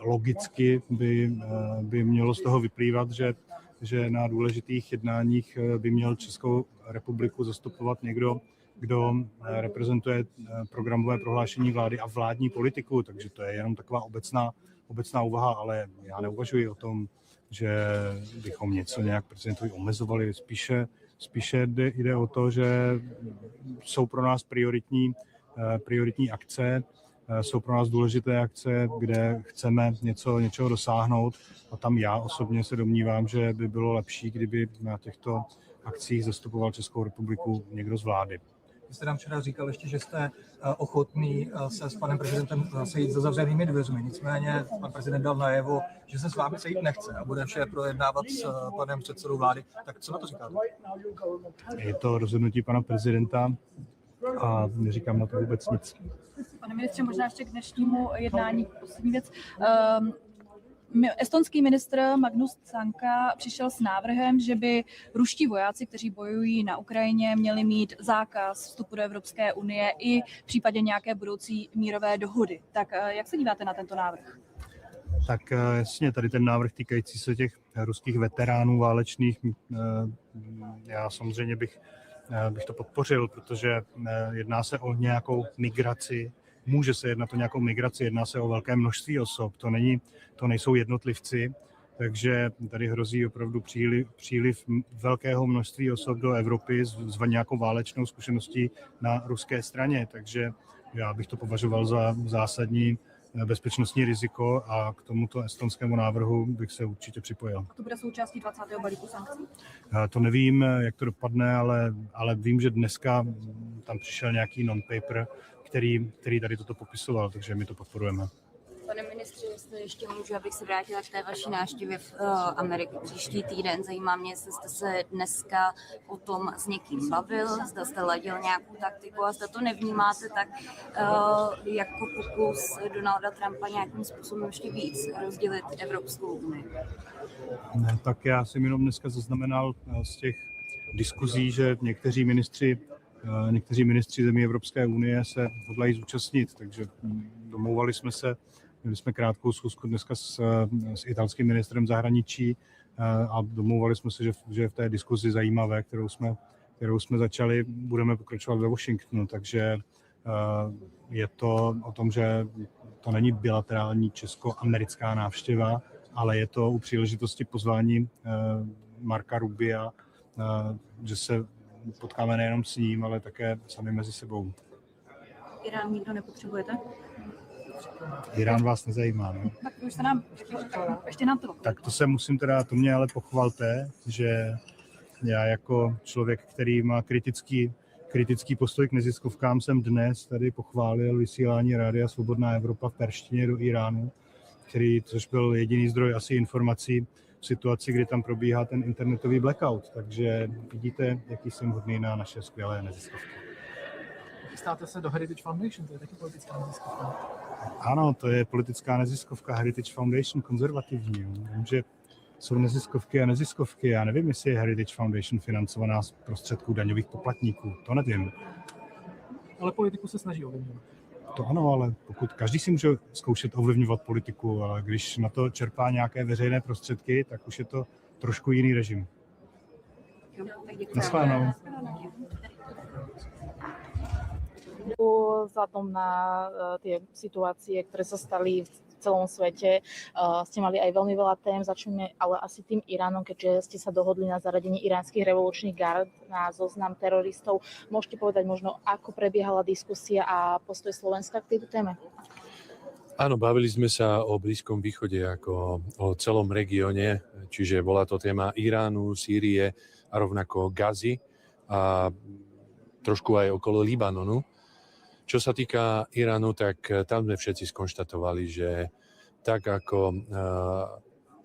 logicky by mělo z toho vyplývat, že na důležitých jednáních by měl Českou republiku zastupovat někdo, kdo reprezentuje programové prohlášení vlády a vládní politiku, takže to je jenom taková obecná úvaha, ale já neuvažuji o tom, že bychom něco nějak prezidentovi omezovali. Spíše jde o to, že jsou pro nás prioritní akce, jsou pro nás důležité akce, kde chceme něčeho dosáhnout a tam já osobně se domnívám, že by bylo lepší, kdyby na těchto akcích zastupoval Českou republiku někdo z vlády. Vy jste nám včera říkal ještě, že jste ochotný se s panem prezidentem sejít za zavřenými dveřmi. Nicméně pan prezident dal najevo, že se s vámi sejít nechce a bude vše projednávat s panem předsedou vlády. Tak co na to říkáte? Je to rozhodnutí pana prezidenta a neříkám na to vůbec nic. Pane ministře, možná ještě k dnešnímu jednání poslední věc. Estonský ministr Magnus Sanka přišel s návrhem, že by ruští vojáci, kteří bojují na Ukrajině, měli mít zákaz vstupu do Evropské unie i v případě nějaké budoucí mírové dohody. Tak jak se díváte na tento návrh? Tak jasně, tady ten návrh týkající se těch ruských veteránů válečných, já samozřejmě bych to podpořil, protože jedná se o nějakou migraci. Může se jednat o nějakou migraci, jedná se o velké množství osob, to nejsou jednotlivci, takže tady hrozí opravdu příliv velkého množství osob do Evropy s nějakou válečnou zkušeností na ruské straně, takže já bych to považoval za zásadní bezpečnostní riziko a k tomuto estonskému návrhu bych se určitě připojil. To bude součástí 20. balíku sankcí? To nevím, jak to dopadne, ale vím, že dneska tam přišel nějaký non-paper, který tady toto popisoval, takže my to podporujeme. Pane ministře, jestli ještě můžu, abych se vrátila k té vaší návštěvě v Americe příští týden. Zajímá mě, jestli jste se dneska o tom s někým bavil, zda jste ladil nějakou taktiku a zda to nevnímáte tak jako pokus Donalda Trumpa nějakým způsobem ještě víc rozdělit Evropskou unii. Tak já jsem jenom dneska zaznamenal z těch diskuzí, že někteří ministři zemí Evropské unie se hodlají zúčastnit, takže domlouvali jsme se Měli jsme krátkou schůzku dneska s italským ministrem zahraničí a domlouvali jsme se, že v té diskuzi zajímavé, kterou jsme začali, budeme pokračovat ve Washingtonu. Takže je to o tom, že to není bilaterální česko-americká návštěva, ale je to u příležitosti pozvání Marka Rubia, že se potkáme nejenom s ním, ale také sami mezi sebou. Irán nikdo nepotřebujete? Irán vás nezajímá, no? Tak už se nám, ještě nám to. Tak to se musím teda, to mě ale pochvalte, že já jako člověk, který má kritický postoj k neziskovkám, jsem dnes tady pochválil vysílání Rádia Svobodná Evropa v perštině do Iránu, což byl jediný zdroj asi informací v situaci, kdy tam probíhá ten internetový blackout. Takže vidíte, jaký jsem hodný na naše skvělé neziskovky. Chystáte se do Heritage Foundation, to je taky politická neziskovka. Ano, to je politická neziskovka Heritage Foundation, konzervativní. Vím, že jsou neziskovky a neziskovky. Já nevím, jestli je Heritage Foundation financovaná z prostředků daňových poplatníků. To nevím. Ale politiku se snaží ovlivňovat. To ano, ale pokud každý si může zkoušet ovlivňovat politiku, ale když na to čerpá nějaké veřejné prostředky, tak už je to trošku jiný režim. Naschledanou. Vzhľadom na tie situácie, ktoré sa stali v celom svete, ste mali aj veľmi veľa tém. Začneme ale asi tým Iránom, keďže ste sa dohodli na zaradení iránskych revolučných gard na zoznam teroristov. Môžete povedať možno, ako prebiehala diskusia a postoj Slovenska k tejto téme? Áno, bavili sme sa o Blízkom východe ako o celom regióne, čiže bola to téma Iránu, Sýrie a rovnako Gazy a trošku aj okolo Libanonu. Čo sa týka Iránu, tak tam sme všetci skonštatovali, že tak ako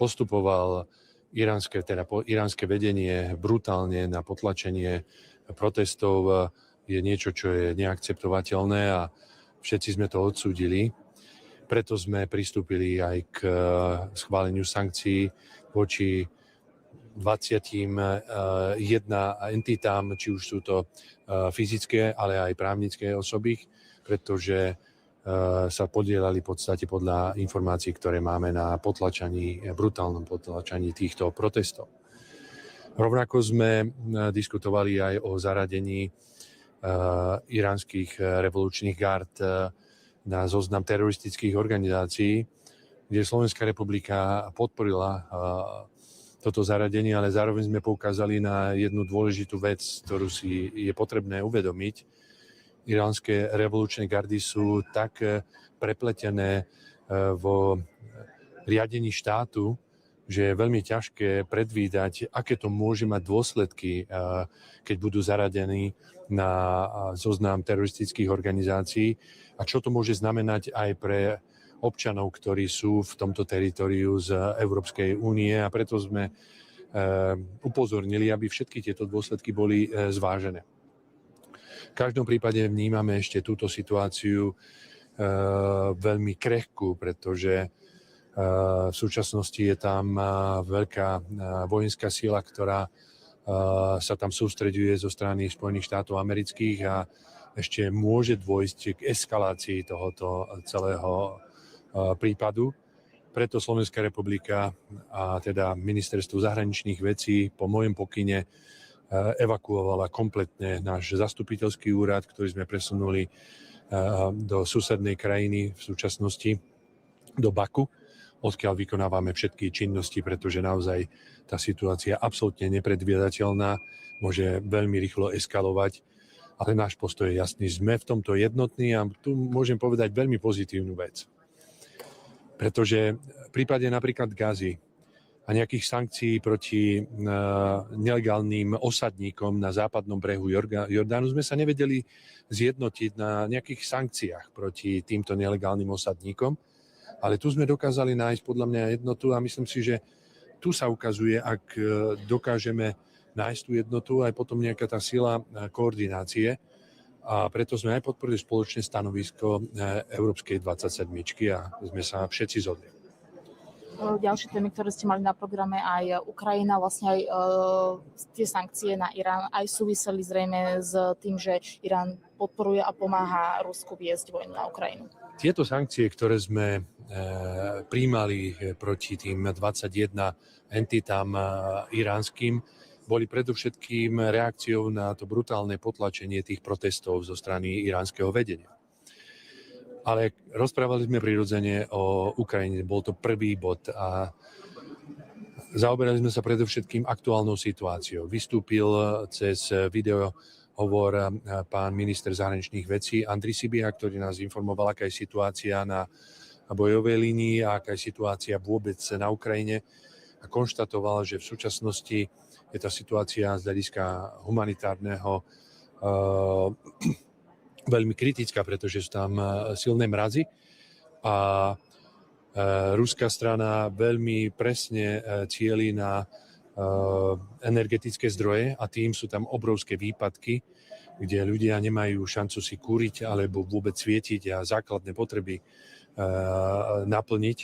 postupoval iránske vedenie brutálne na potlačenie protestov, je niečo, čo je neakceptovateľné a všetci sme to odsúdili. Preto sme pristúpili aj k schváleniu sankcií voči 21 entitám, či už sú to fyzické, ale aj právnické osoby, pretože sa podielali v podstate podľa informácií, ktoré máme na brutálnom potlačaní týchto protestov. Rovnako sme diskutovali aj o zaradení iránskych revolučných gard na zoznam teroristických organizácií, kde Slovenská republika podporila toto zaradenie, ale zároveň sme poukázali na jednu dôležitú vec, ktorú si je potrebné uvedomiť. Iránske revolučné gardy sú tak prepletené vo riadení štátu, že je veľmi ťažké predvídať, aké to môže mať dôsledky, keď budú zaradení na zoznam teroristických organizácií a čo to môže znamenať aj pre občanov, ktorí sú v tomto teritóriu z Európskej únie a preto sme upozornili, aby všetky tieto dôsledky boli zvážené. V každom prípade vnímame ešte túto situáciu veľmi krehkú, pretože v súčasnosti je tam veľká vojenská sila, ktorá sa tam sústreďuje zo strany Spojených štátov amerických a ešte môže dôjsť k eskalácii tohoto celého prípadu. Preto Slovenská republika a teda Ministerstvo zahraničných vecí po mojom pokyne evakuovala kompletne náš zastupiteľský úrad, ktorý sme presunuli do susednej krajiny v súčasnosti, do Baku, odkiaľ vykonávame všetky činnosti, pretože naozaj tá situácia je absolútne nepredvídateľná, môže veľmi rýchlo eskalovať, ale náš postoj je jasný. Sme v tomto jednotní a tu môžem povedať veľmi pozitívnu vec. Pretože v prípade napríklad Gazy a nejakých sankcií proti nelegálnym osadníkom na západnom brehu Jordánu sme sa nevedeli zjednotiť na nejakých sankciách proti týmto nelegálnym osadníkom, ale tu sme dokázali nájsť podľa mňa jednotu a myslím si, že tu sa ukazuje, ak dokážeme nájsť tú jednotu, aj potom nejaká tá sila koordinácie. A preto sme aj podporili spoločné stanovisko Európskej 27 a sme sa všetci zhodli. ďalšie témy, ktoré ste mali na programe, aj Ukrajina, vlastne aj tie sankcie na Irán, aj súviseli zrejme s tým, že Irán podporuje a pomáha Rusku viesť vojnu na Ukrajinu. Tieto sankcie, ktoré sme prijímali proti tým 21 entitám iránskym, boli predovšetkým reakciou na to brutálne potlačenie tých protestov zo strany iránskeho vedenia. Ale rozprávali sme prirodzene o Ukrajine, bol to prvý bod a zaoberali sme sa predovšetkým aktuálnou situáciou. Vystúpil cez videohovor pán minister zahraničných vecí Andrej Sibia, ktorý nás informoval, aká je situácia na bojovej línii a aká je situácia vôbec na Ukrajine a konštatoval, že v súčasnosti je tá situácia z hľadiska humanitárneho veľmi kritická, pretože sú tam silné mrazy a ruská strana veľmi presne cieli na energetické zdroje a tým sú tam obrovské výpadky, kde ľudia nemajú šancu si kúriť alebo vôbec svietiť a základné potreby naplniť.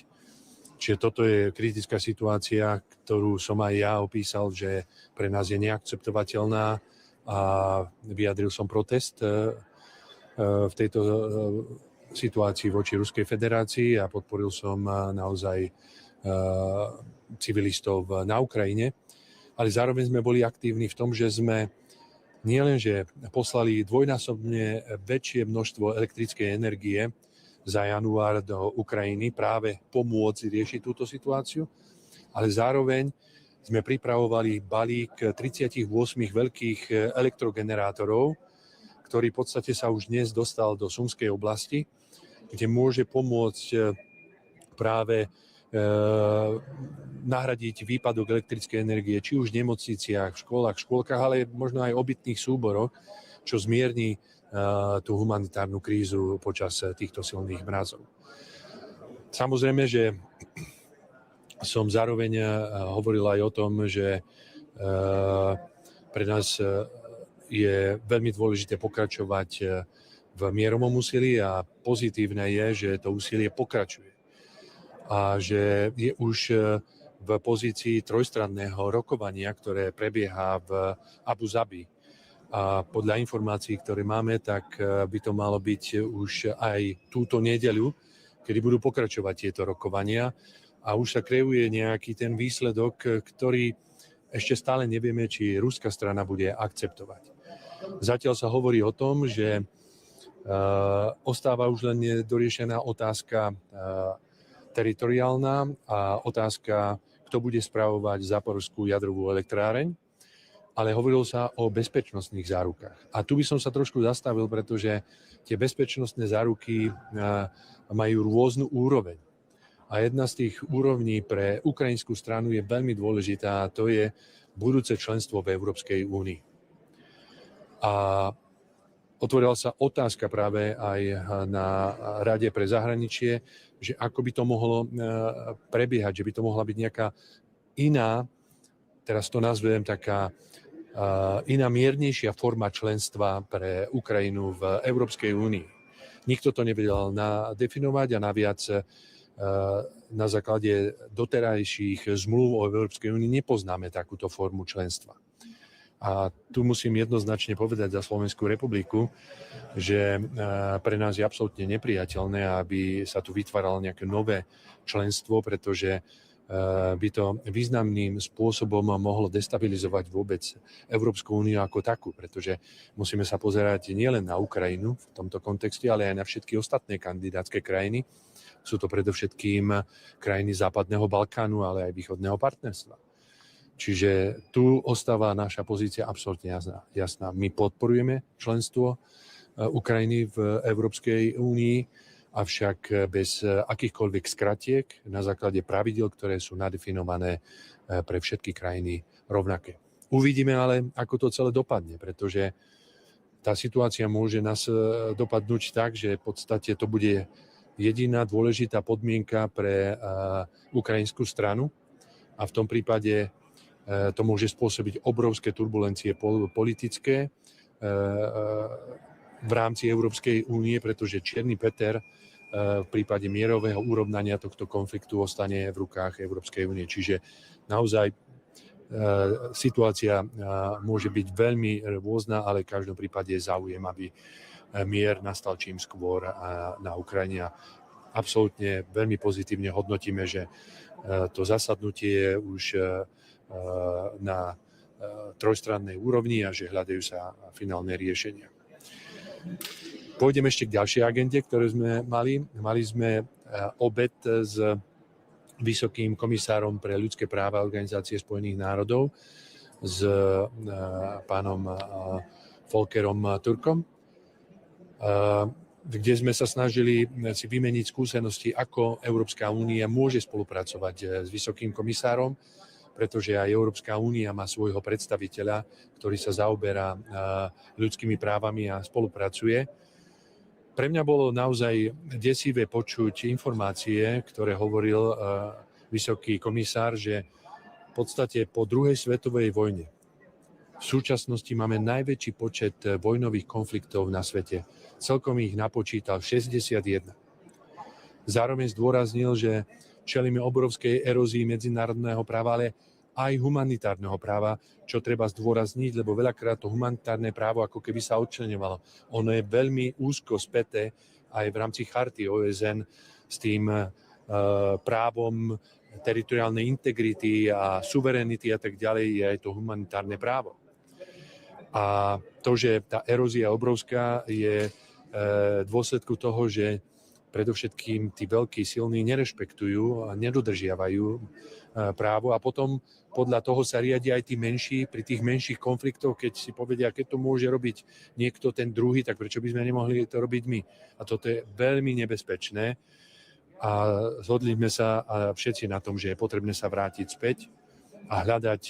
Čiže toto je kritická situácia, ktorú som aj ja opísal, že pre nás je neakceptovateľná a vyjadril som protest v tejto situácii voči Ruskej federácii a podporil som naozaj civilistov na Ukrajine. Ale zároveň sme boli aktívni v tom, že sme nielenže poslali dvojnásobne väčšie množstvo elektrickej energie za január do Ukrajiny práve pomôcť riešiť túto situáciu, ale zároveň sme pripravovali balík 38 veľkých elektrogenerátorov, ktorý v podstate sa už dnes dostal do Sumskej oblasti, kde môže pomôcť práve nahradiť výpadok elektrickej energie, či už v nemocniciach, v školách, škôlkach, ale možno aj obytných súboroch, čo zmierni tú humanitárnu krízu počas týchto silných mrazov. Samozrejme, že som zároveň hovoril aj o tom, že pre nás je veľmi dôležité pokračovať v mierovom úsilí a pozitívne je, že to úsilie pokračuje. A že je už v pozícii trojstranného rokovania, ktoré prebieha v Abu Zabi. A podľa informácií, ktoré máme, tak by to malo byť už aj túto nedeľu, kedy budú pokračovať tieto rokovania a už sa kreuje nejaký ten výsledok, ktorý ešte stále nevieme, či ruská strana bude akceptovať. Zatiaľ sa hovorí o tom, že ostáva už len nedoriešená otázka teritoriálna a otázka, kto bude spravovať Záporožskú jadrovú elektráreň, ale hovorilo sa o bezpečnostných zárukách. A tu by som sa trošku zastavil, pretože tie bezpečnostné záruky majú rôznu úroveň. A jedna z tých úrovní pre ukrajinskú stranu je veľmi dôležitá, a to je budúce členstvo v Európskej únii. A otvorila sa otázka práve aj na Rade pre zahraničie, že ako by to mohlo prebiehať, že by to mohla byť nejaká iná, teraz to nazvem taká iná miernejšia forma členstva pre Ukrajinu v Európskej únii. Nikto to nevedel nadefinovať a naviac na základe doterajších zmluv o Európskej únii nepoznáme takúto formu členstva. A tu musím jednoznačne povedať za Slovenskú republiku, že pre nás je absolútne nepriateľné, aby sa tu vytváralo nejaké nové členstvo, pretože by to významným spôsobom mohlo destabilizovať vôbec Európsku úniu ako takú, pretože musíme sa pozerať nielen na Ukrajinu v tomto kontexte, ale aj na všetky ostatné kandidátske krajiny. Sú to predovšetkým krajiny Západného Balkánu, ale aj Východného partnerstva. Čiže tu ostáva naša pozícia absolútne jasná. My podporujeme členstvo Ukrajiny v Európskej únii, avšak bez akýchkoľvek skratiek na základe pravidiel, ktoré sú nadefinované pre všetky krajiny rovnaké. Uvidíme ale, ako to celé dopadne, pretože tá situácia môže nás dopadnúť tak, že v podstate to bude jediná dôležitá podmienka pre ukrajinskú stranu a v tom prípade to môže spôsobiť obrovské turbulencie politické v rámci Európskej únie, pretože Čierny Peter v prípade mierového urovnania tohto konfliktu ostane v rukách Európskej únie. Čiže naozaj situácia môže byť veľmi rôzna, ale v každom prípade je záujem, aby mier nastal čím skôr na Ukrajine. Absolútne veľmi pozitívne hodnotíme, že to zasadnutie je už na trojstrannej úrovni a že hľadajú sa finálne riešenia. Pôjdem ešte k ďalšej agende, ktorú sme mali. Mali sme obed s vysokým komisárom pre ľudské práva Organizácie spojených národov, s pánom Volkerom Türkom, kde sme sa snažili si vymeniť skúsenosti, ako Európska únia môže spolupracovať s vysokým komisárom, pretože aj Európska únia má svojho predstaviteľa, ktorý sa zaoberá ľudskými právami a spolupracuje. Pre mňa bolo naozaj desivé počuť informácie, ktoré hovoril vysoký komisár, že v podstate po druhej svetovej vojne v súčasnosti máme najväčší počet vojnových konfliktov na svete. Celkom ich napočítal 61. Zároveň zdôraznil, že čelíme obrovskej erózii medzinárodného práva, ale aj humanitárneho práva, čo treba zdôrazniť, lebo veľakrát to humanitárne právo ako keby sa odčleňovalo. Ono je veľmi úzko späté aj v rámci charty OSN s tým právom teritoriálnej integrity a suverenity a tak ďalej, je aj to humanitárne právo. A to, že tá erózia obrovská, je dôsledku toho, že predovšetkým tí veľkí silní nerešpektujú a nedodržiavajú právo a potom podľa toho sa riadia aj tí menší. Pri tých menších konfliktoch, keď si povedia, keď to môže robiť niekto ten druhý, tak prečo by sme nemohli to robiť my? A toto je veľmi nebezpečné a zhodli sme sa všetci na tom, že je potrebné sa vrátiť späť a hľadať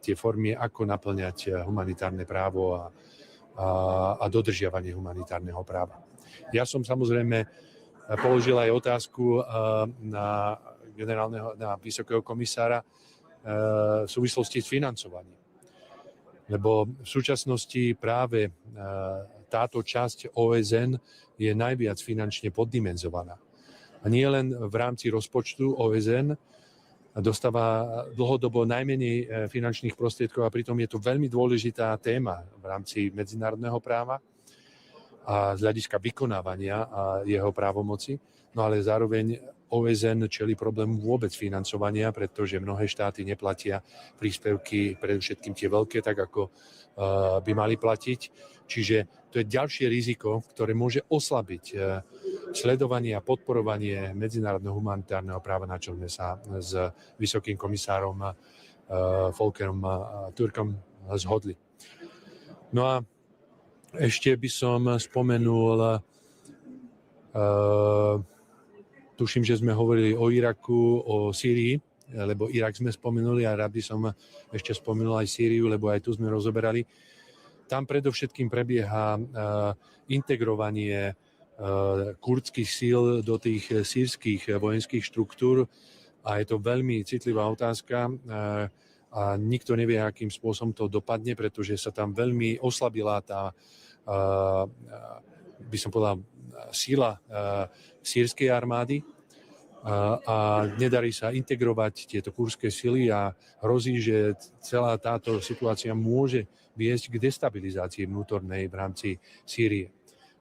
tie formy, ako naplňať humanitárne právo a dodržiavanie humanitárneho práva. Ja som samozrejme položil aj otázku na vysokého komisára v súvislosti s financovaním. Lebo v súčasnosti práve táto časť OSN je najviac finančne poddimenzovaná. A nie len v rámci rozpočtu OSN dostáva dlhodobo najmenej finančných prostriedkov a pritom je to veľmi dôležitá téma v rámci medzinárodného práva a z hľadiska vykonávania a jeho právomoci. No ale zároveň OSN čelí problému vôbec financovania, pretože mnohé štáty neplatia príspevky, predovšetkým tie veľké, tak ako by mali platiť. Čiže to je ďalšie riziko, ktoré môže oslabiť sledovanie a podporovanie medzinárodného humanitárneho práva, na čo sme sa s vysokým komisárom Volkerom Türkom zhodli. No a ešte by som spomenul, tuším, že sme hovorili o Iraku, o Sýrii, lebo Irak sme spomenuli a rád by som ešte spomenul aj Sýriu, lebo aj tu sme rozoberali. Tam predovšetkým prebieha integrovanie kurdských síl do tých sýrskych vojenských štruktúr a je to veľmi citlivá otázka a nikto nevie, akým spôsobom to dopadne, pretože sa tam veľmi oslabila tá, by som povedal, síla sýrskej armády a nedarí sa integrovať tieto kurdské sily a hrozí, že celá táto situácia môže viesť k destabilizácii vnútornej v rámci Sýrie.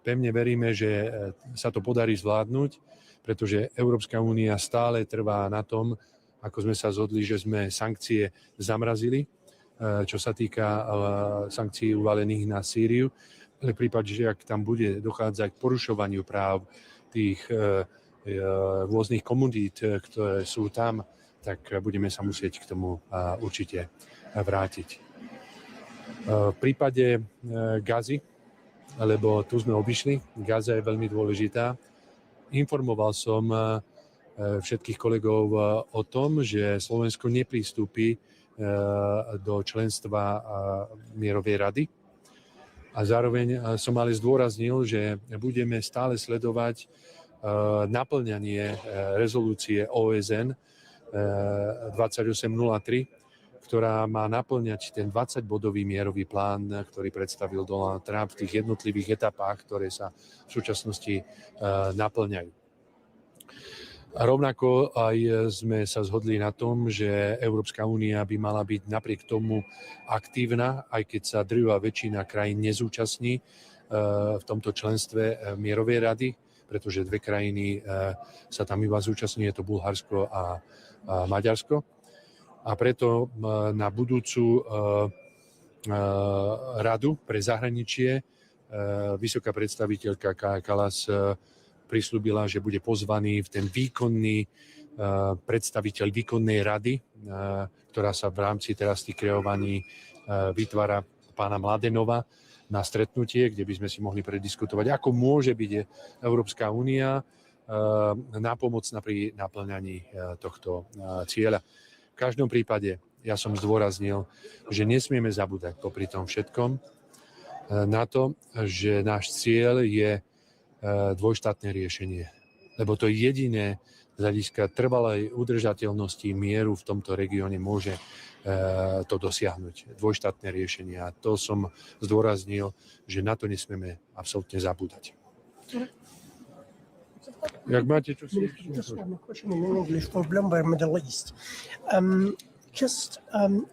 Pevne veríme, že sa to podarí zvládnuť, pretože Európska únia stále trvá na tom, ako sme sa zhodli, že sme sankcie zamrazili, čo sa týka sankcií uvalených na Sýriu. V prípade, že ak tam bude dochádzať k porušovaniu práv tých rôznych komunít, ktoré sú tam, tak budeme sa musieť k tomu určite vrátiť. V prípade Gazy, lebo tu sme obišli, Gaza je veľmi dôležitá. Informoval som všetkých kolegov o tom, že Slovensko nepristúpi do členstva Mierovej rady. A zároveň som ale zdôraznil, že budeme stále sledovať naplňanie rezolúcie OSN 2803, ktorá má naplňať ten 20-bodový mierový plán, ktorý predstavil Donald Trump v tých jednotlivých etapách, ktoré sa v súčasnosti naplňajú. A rovnako aj sme sa zhodli na tom, že Európska únia by mala byť napriek tomu aktívna, aj keď sa drvivá väčšina krajín nezúčastní v tomto členstve Mierovej rady, pretože dve krajiny sa tam iba zúčastňuje, je to Bulharsko a Maďarsko. A preto na budúcu radu pre zahraničie vysoká predstaviteľka Kaja Kallas prislúbila, že bude pozvaný ten výkonný predstaviteľ výkonnej rady, ktorá sa v rámci teraz tých kreovaní vytvára pána Mladenova, na stretnutie, kde by sme si mohli prediskutovať, ako môže byť Európska únia nápomocná pri naplňaní tohto cieľa. V každom prípade ja som zdôraznil, že nesmieme zabúdať popri tom všetkom na to, že náš cieľ je dvojštátne riešenie. Lebo to jediné z hľadiska trvalej udržateľnosti mieru v tomto regióne môže to dosiahnuť. Dvojštátne riešenie. A to som zdôraznil, že na to nesmieme absolútne zabúdať. Jak máte čo si... Just one question in English for Bloomberg Middle East.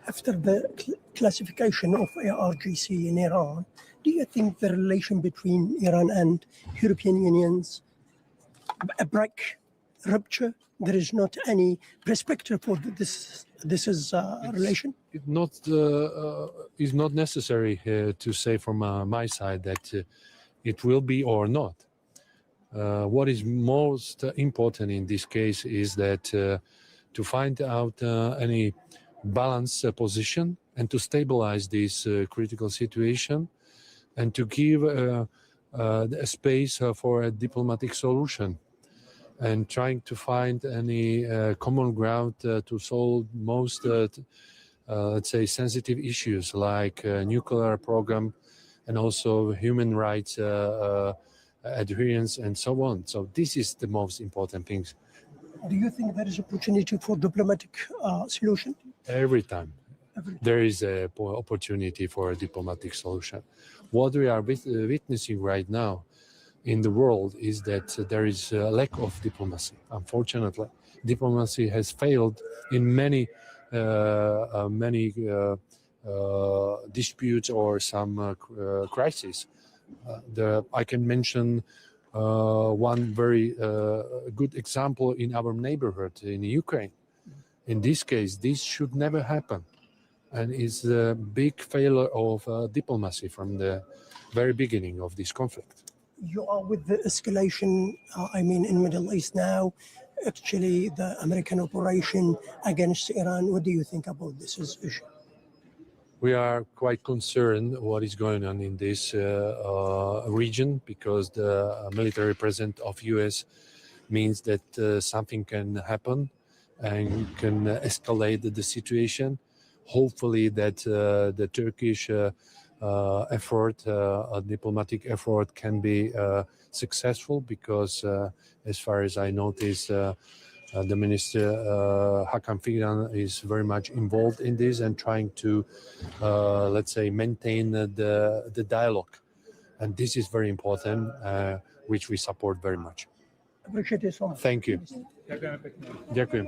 After the classification of IRGC in Iran, do you think the relation between Iran and European Union's a break, rupture? There is not any perspective for this relation? It's not necessary to say from my side that it will be or not. What is most important in this case is that to find out any balanced position and to stabilize this critical situation and to give a space for a diplomatic solution and trying to find any common ground to solve most, let's say, sensitive issues like nuclear program and also human rights adherence and so on. So this is the most important things. Do you think there is opportunity for diplomatic solution? Every time there is a opportunity for a diplomatic solution. What we are witnessing right now in the world is that there is a lack of diplomacy. Unfortunately, diplomacy has failed in many disputes or some crises. I can mention one very good example in our neighborhood in Ukraine. In this case, this should never happen, and it's a big failure of diplomacy from the very beginning of this conflict. You are with the escalation, in Middle East now, actually the American operation against Iran. What do you think about this issue? We are quite concerned what is going on in this region because the military presence of US means that something can happen and can escalate the situation. Hopefully that the Turkish effort, a diplomatic effort can be successful because as far as I notice, the minister Hakan Fidan is very much involved in this and trying to, let's say, maintain the dialogue. And this is very important, which we support very much. Appreciate it so much. Thank you. Ďakujem.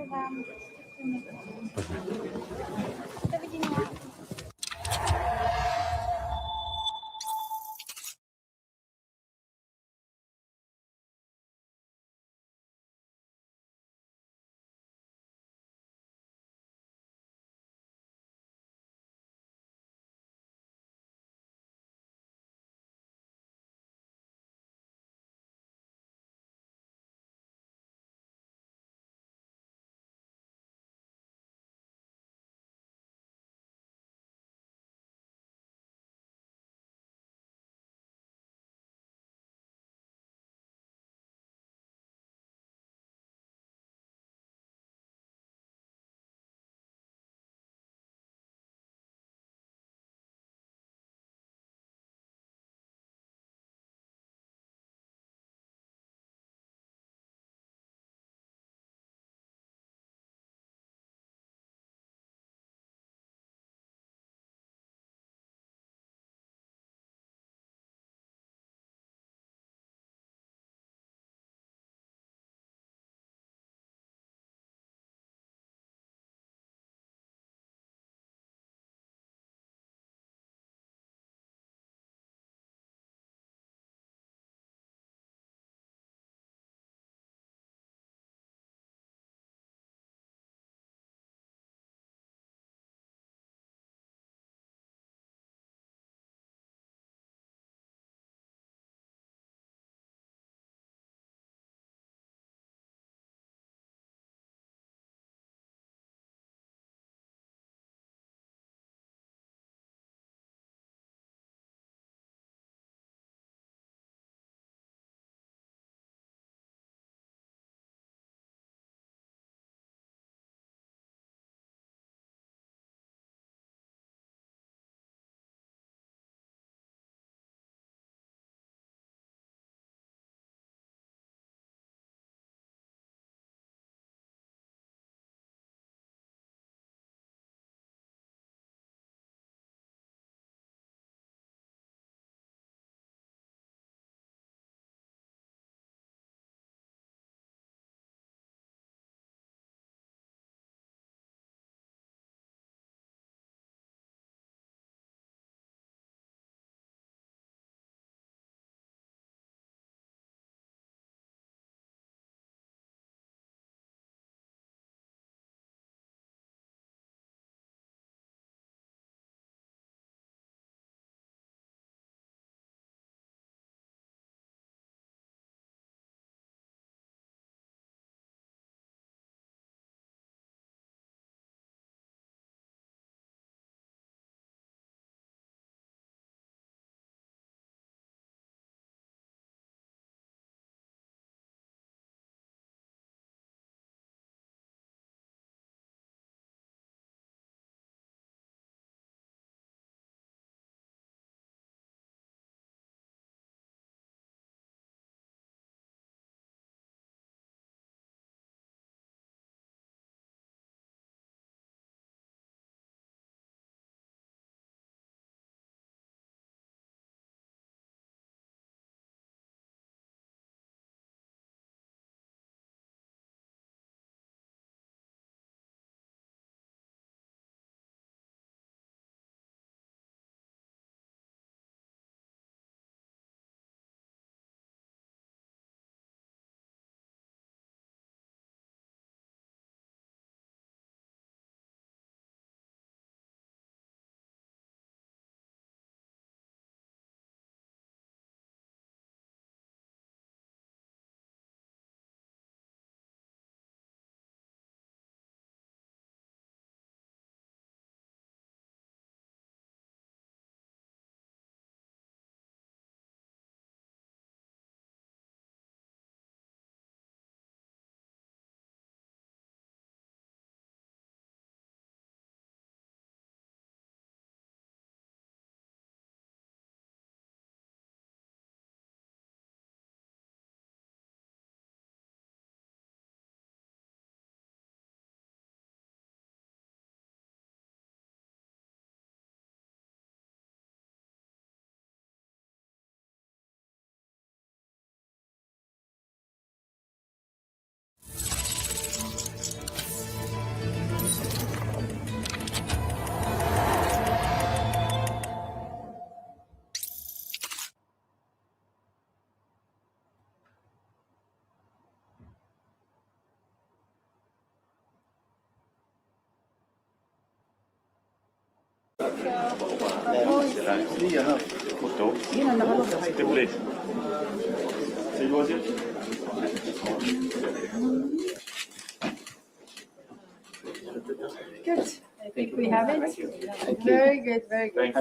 Good. I think we have it. Very good, very good.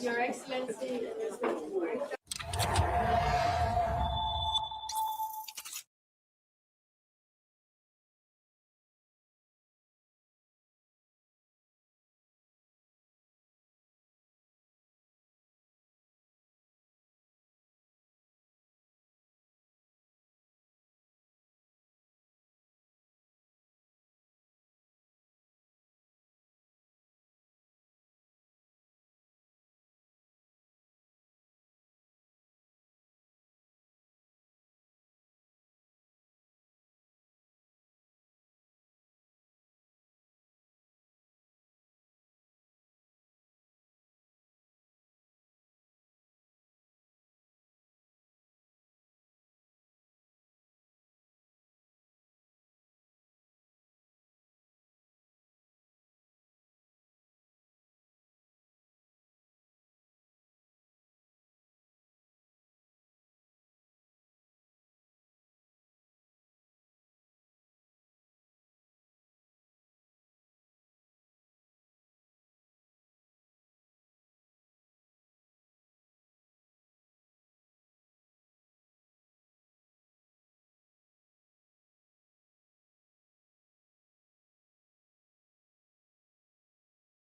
Your Excellency,